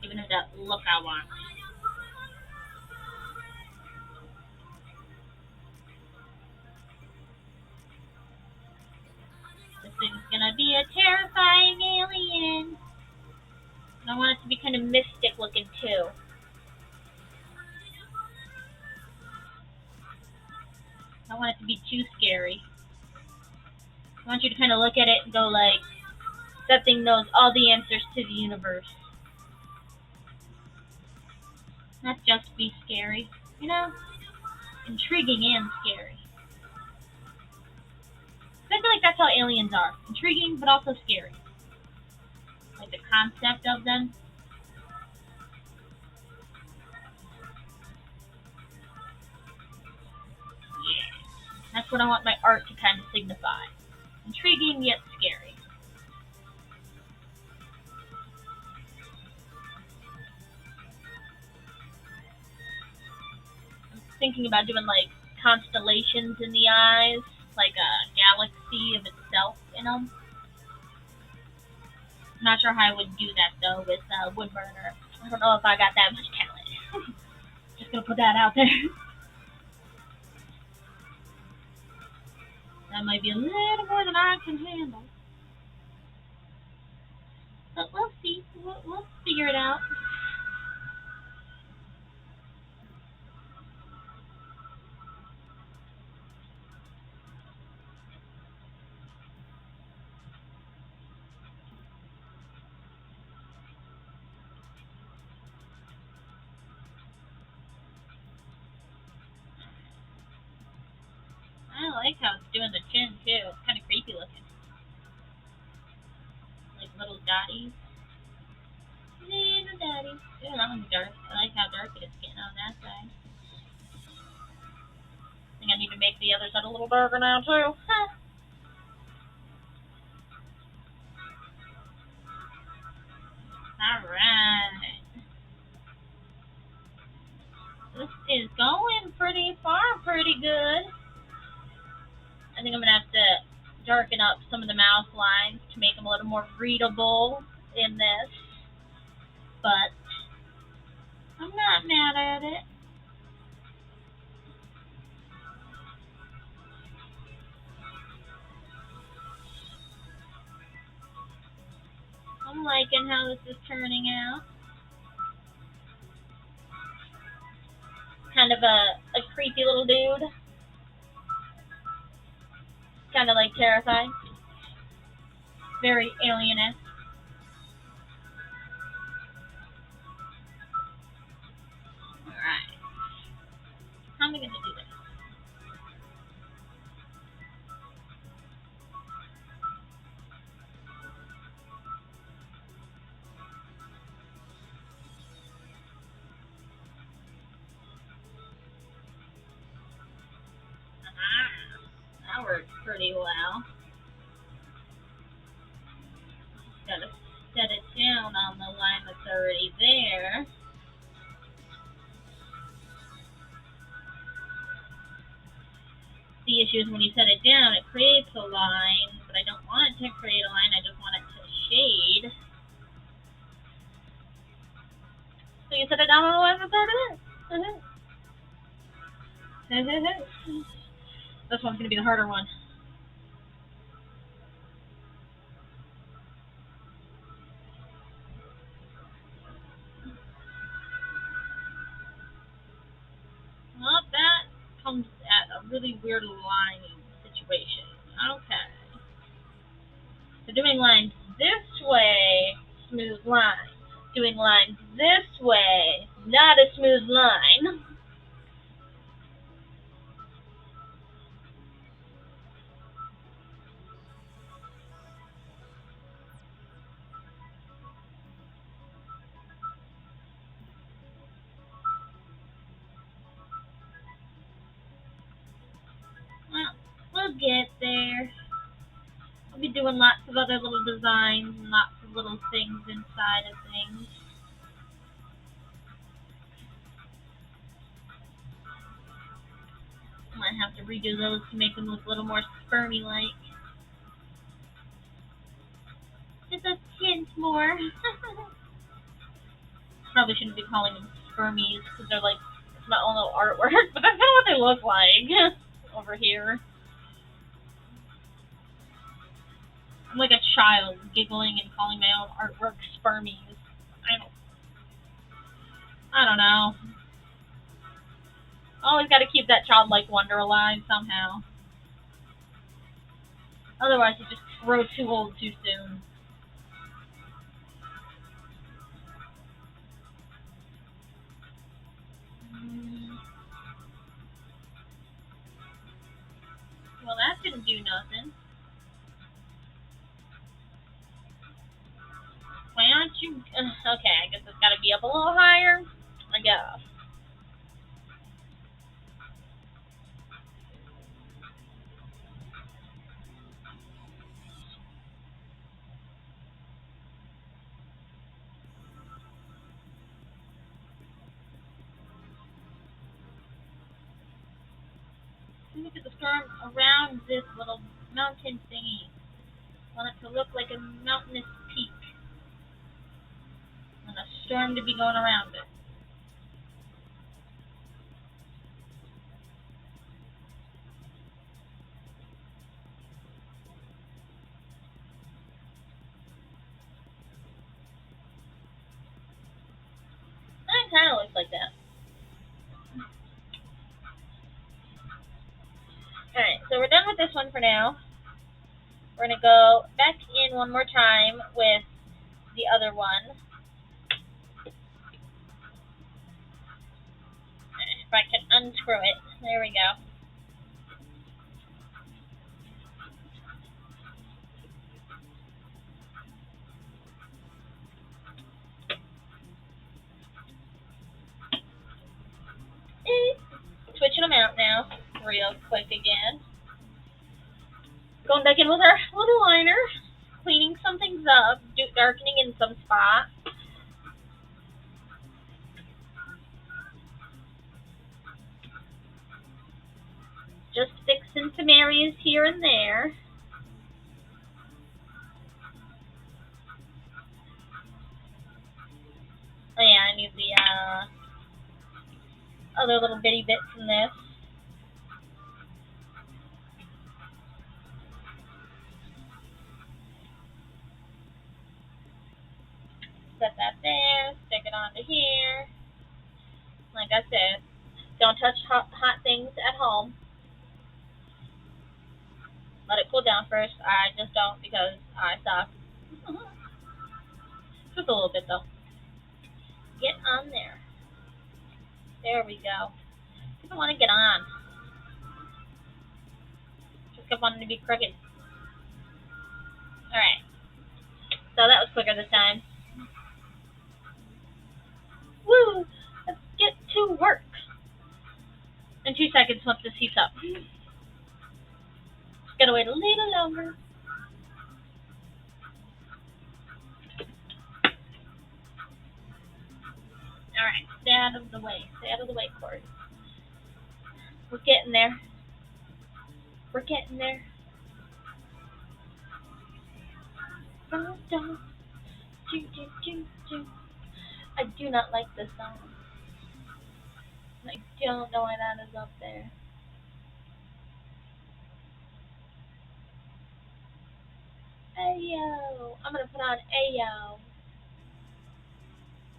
Even if that look I want. This thing's gonna be a terrifying alien. And I want it to be kind of mystic looking too. I don't want it to be too scary. I want you to kind of look at it and go like, that thing knows all the answers to the universe. Not just be scary, you know? Intriguing and scary. I feel like that's how aliens are. Intriguing, but also scary. Like the concept of them. Yeah. That's what I want my art to kind of signify. Intriguing yet scary. I'm thinking about doing like constellations in the eyes, like a galaxy of itself, you know? I'm not sure how I would do that though with wood burner. I don't know if I got that much talent. Just gonna put that out there. That might be a little more than I can handle. But we'll see. We'll figure it out. I like how it's doing the chin too. It's kind of creepy looking. Like little dotties. Little dotties. Ooh, that one's dark. I like how dark it is getting on that side. I think I need to make the other side a little darker now too. Huh. Alright. This is going pretty far, pretty good. I think I'm gonna have to darken up some of the mouth lines to make them a little more readable in this. But I'm not mad at it. I'm liking how this is turning out. Kind of a creepy little dude. Kind of like terrifying. Very alien-esque. Alright. How am I going to do this? That works pretty well. Gotta set it down on the line that's already there. The issue is when you set it down, it creates a line, but I don't want it to create a line, I just want it to shade. So you set it down on the line that's already there. This one's gonna be the harder one. Well, that comes at a really weird line situation. Okay. So doing lines this way, smooth line. Doing lines this way, not a smooth line. Well, we'll get there. I'll be doing lots of other little designs and lots of little things inside of things. I might have to redo those to make them look a little more spermy-like. Just a hint more. Probably shouldn't be calling them spermies because they're like, it's my own little artwork, but that's kind of what they look like over here. I'm like a child giggling and calling my own artwork spermies. I don't know. Always got to keep that childlike wonder alive somehow. Otherwise, you just grow too old too soon. Well, that didn't do nothing. Why aren't you... okay, I guess it's got to be up a little higher. I guess. Look at the storm around this little mountain thingy. I want it to look like a mountainous peak. And a storm to be going around it. It kind of looks like that. Alright, so we're done with this one for now. We're going to go back in one more time with the other one. If I can unscrew it. There we go. Switching them out now, real quick again. Going back in with our little liner, cleaning some things up, darkening in some spots. Just fixing some areas here and there. Oh yeah, I need the other little bitty bits in this. Set that there, stick it onto here. Like I said, don't touch hot things at home. Let it cool down first. I just don't because I suck. Just a little bit though. Get on there. There we go. I don't want to get on. Just kept wanting to be crooked. Alright. So that was quicker this time. Woo! Let's get to work. In 2 seconds once this heats up. Just gotta wait a little longer. Alright, stay out of the way. Stay out of the way, Corey. We're getting there. We're getting there. I do not like this song. I don't know why that is up there. Ayo! I'm gonna put on Ayo.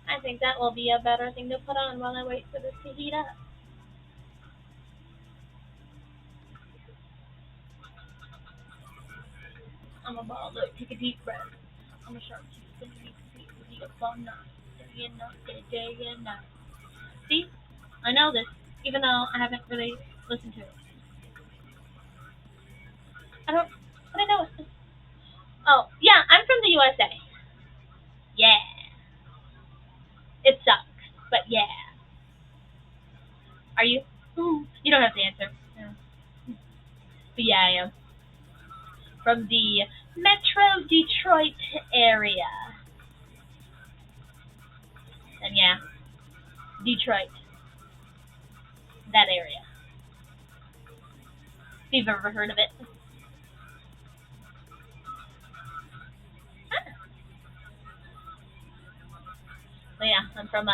I think that will be a better thing to put on while I wait for this to heat up. I'm a ball. Look, take a deep breath. I'm a shark tooth. Underneath the feet with you up all night. Day and night, day and night. See? I know this, even though I haven't really listened to it. I don't know. Oh, yeah, I'm from the USA. Yeah. It sucks, but yeah. Are you? You don't have to answer. No. But yeah, I am. From the Metro Detroit area. And yeah, Detroit. That area. If you've ever heard of it. But yeah, I'm from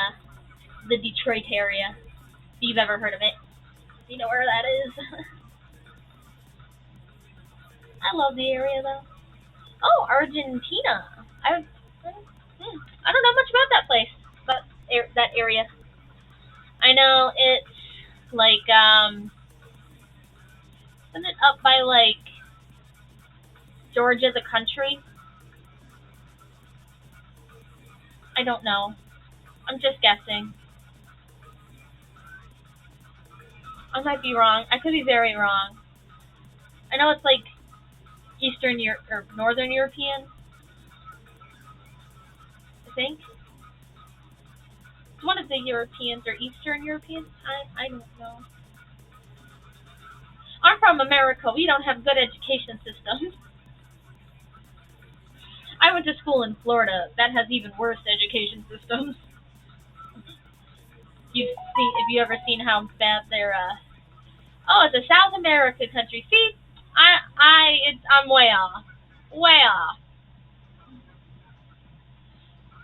the Detroit area. If you've ever heard of it. Do you know where that is? I love the area though. Oh, Argentina. I don't know much about that place, but that area. I know it's like isn't it up by like Georgia the country? I don't know. I'm just guessing. I might be wrong. I could be very wrong. I know it's like Eastern Europe or Northern European. I think it's one of the Europeans or Eastern Europeans. I don't know. I'm from America. We don't have good education systems. I went to school in Florida. That has even worse education systems. If you ever seen how bad their oh, it's a South America country. See, I'm way off, way off.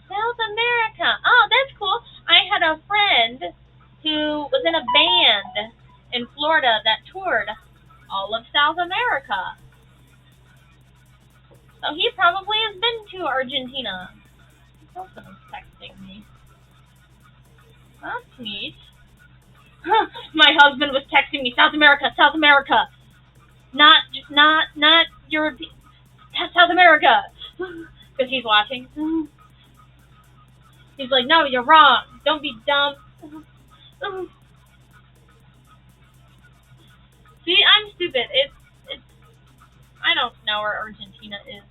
South America. Oh, that's cool. I had a friend who was in a band in Florida that toured all of South America. So he probably has been to Argentina. Someone's texting me. That's neat. My husband was texting me, South America, South America. Not Europe, South America. Because he's watching. He's like, no, you're wrong. Don't be dumb. See, I'm stupid. It's, I don't know where Argentina is.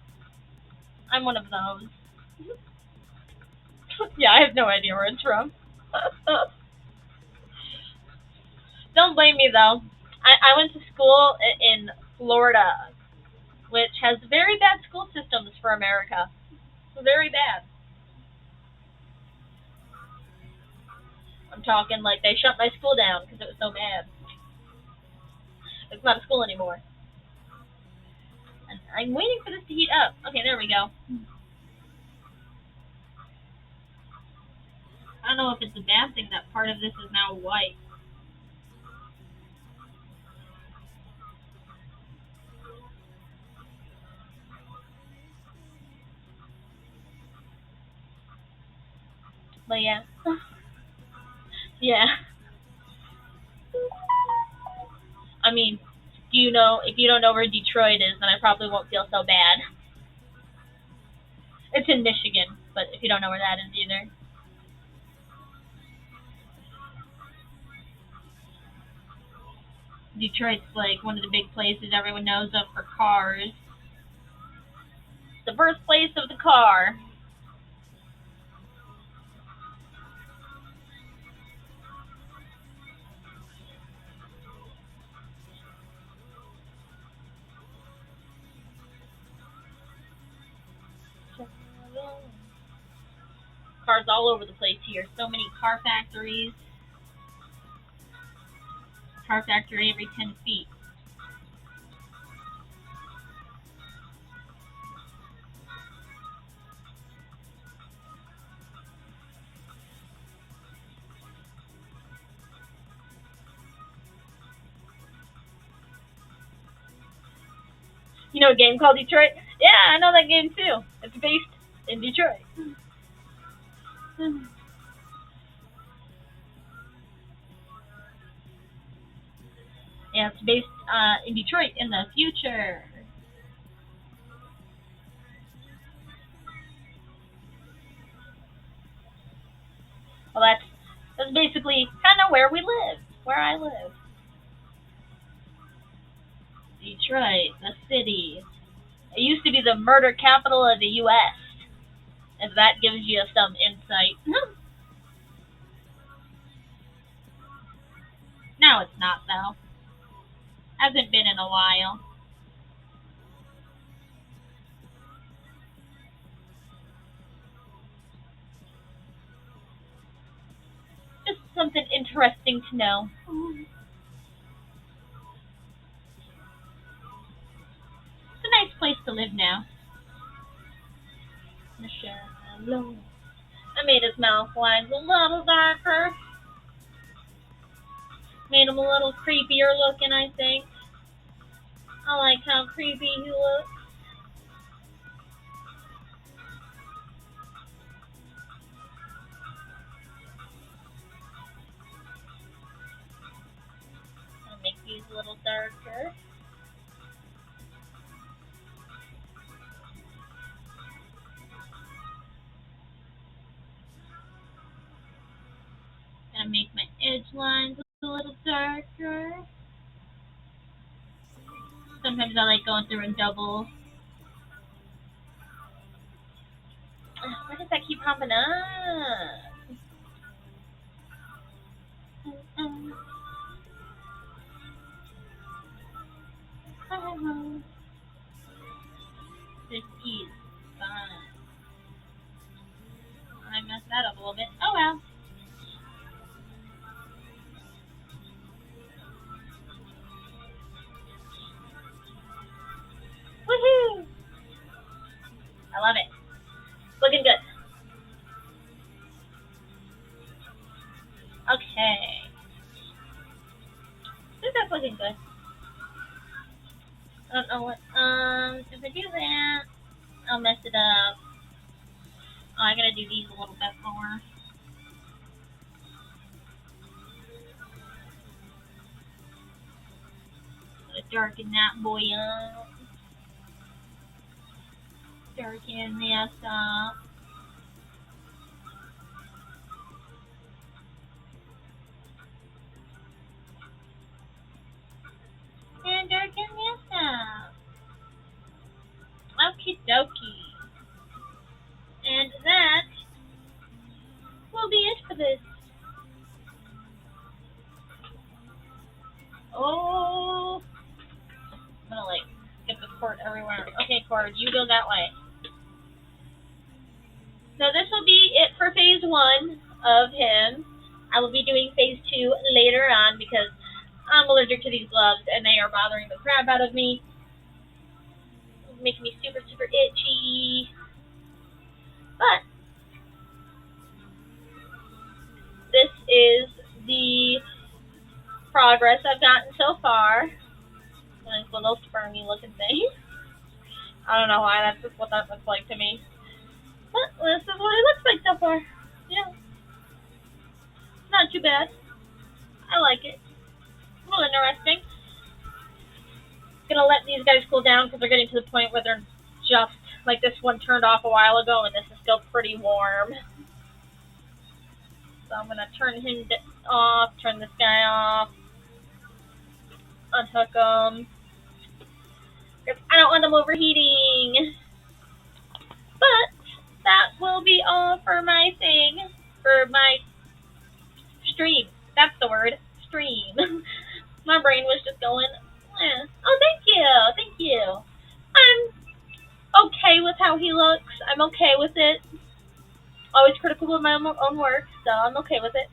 I'm one of those. Yeah, I have no idea where it's from. Don't blame me though. I went to school in Florida, which has very bad school systems for America. Very bad. I'm talking like they shut my school down because it was so bad. It's not a school anymore. And I'm waiting for this to heat up. Okay, there we go. I don't know if it's a bad thing that part of this is now white. But yeah. Yeah. I mean, if you don't know where Detroit is, then I probably won't feel so bad. It's in Michigan, but if you don't know where that is either. Detroit's like one of the big places everyone knows of for cars. The birthplace of the car. Cars all over the place here. So many car factories. Car factory every 10 feet. You know a game called Detroit? Yeah, I know that game too. It's based in Detroit. Yeah, it's based in Detroit in the future. Well, that's basically kind of where we live, where I live. Detroit, the city. It used to be the murder capital of the U.S. If that gives you some insight. No, it's not though. Hasn't been in a while. Just something interesting to know. It's a nice place to live now. Michelle. I made his mouth lines a little darker. Made him a little creepier looking, I think. I like how creepy he looks. I'll make these a little darker. Gonna make my edge lines a little darker. Sometimes I like going through and double. Why does that keep popping up? This is fun. I messed that up a little bit. Oh well. Woohoo! I love it. Looking good. Okay. I think that's looking good. I don't know what, if I do that, I'll mess it up. Oh, I gotta do these a little bit more. Gotta darken that boy up. Darken this up. And darken this up. Okie dokie. And that will be it for this. Oh, I'm gonna like get the cord everywhere. Okay, cord, you go that way. So this will be it for phase 1 of him. I will be doing phase 2 later on because I'm allergic to these gloves and they are bothering the crap out of me. Making me super, super itchy. But this is the progress I've gotten so far. Nice little spermy looking thing. I don't know why, that's just what that looks like to me. But this is what it looks like so far. Yeah. Not too bad. I like it. A little interesting. Gonna let these guys cool down because they're getting to the point where they're just like this one turned off a while ago and this is still pretty warm. So I'm gonna turn him off, turn this guy off, unhook him. Because I don't want them overheating. But that will be all for my thing, for my stream. That's the word, stream. My brain was just going, eh. Oh, thank you. I'm okay with how he looks. I'm okay with it. Always critical of my own work, so I'm okay with it.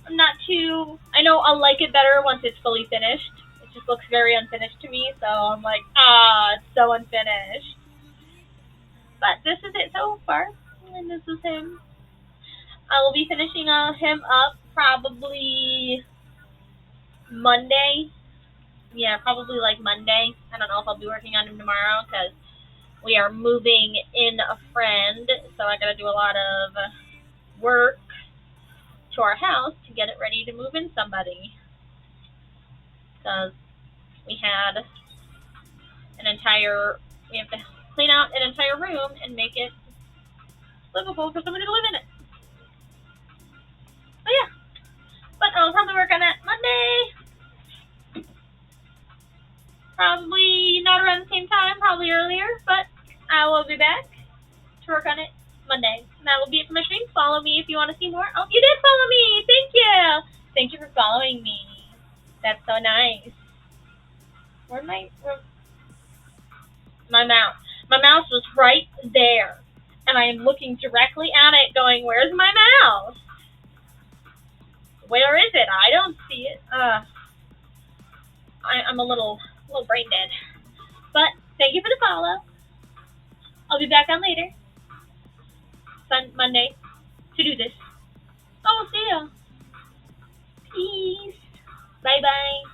I'm not too. I know I'll like it better once it's fully finished. It just looks very unfinished to me, so I'm like, it's so unfinished. But this is it so far, and this is him. I will be finishing him up probably Monday. Yeah, probably like Monday. I don't know if I'll be working on him tomorrow because we are moving in a friend, so I gotta do a lot of work to our house to get it ready to move in somebody. Because we have to clean out an entire room and make it livable for somebody to live in it. But yeah. But I'll probably work on that Monday. Probably not around the same time, probably earlier, but I will be back to work on it Monday. And that will be it for my stream. Follow me if you want to see more. Oh, you did follow me! Thank you! Thank you for following me. That's so nice. Where'd my mouse? My mouse was right there. And I am looking directly at it going, where's my mouse? Where is it? I don't see it. I'm a little brain dead. But thank you for the follow. I'll be back on later. Monday to do this. Oh, see ya. Peace. Bye bye.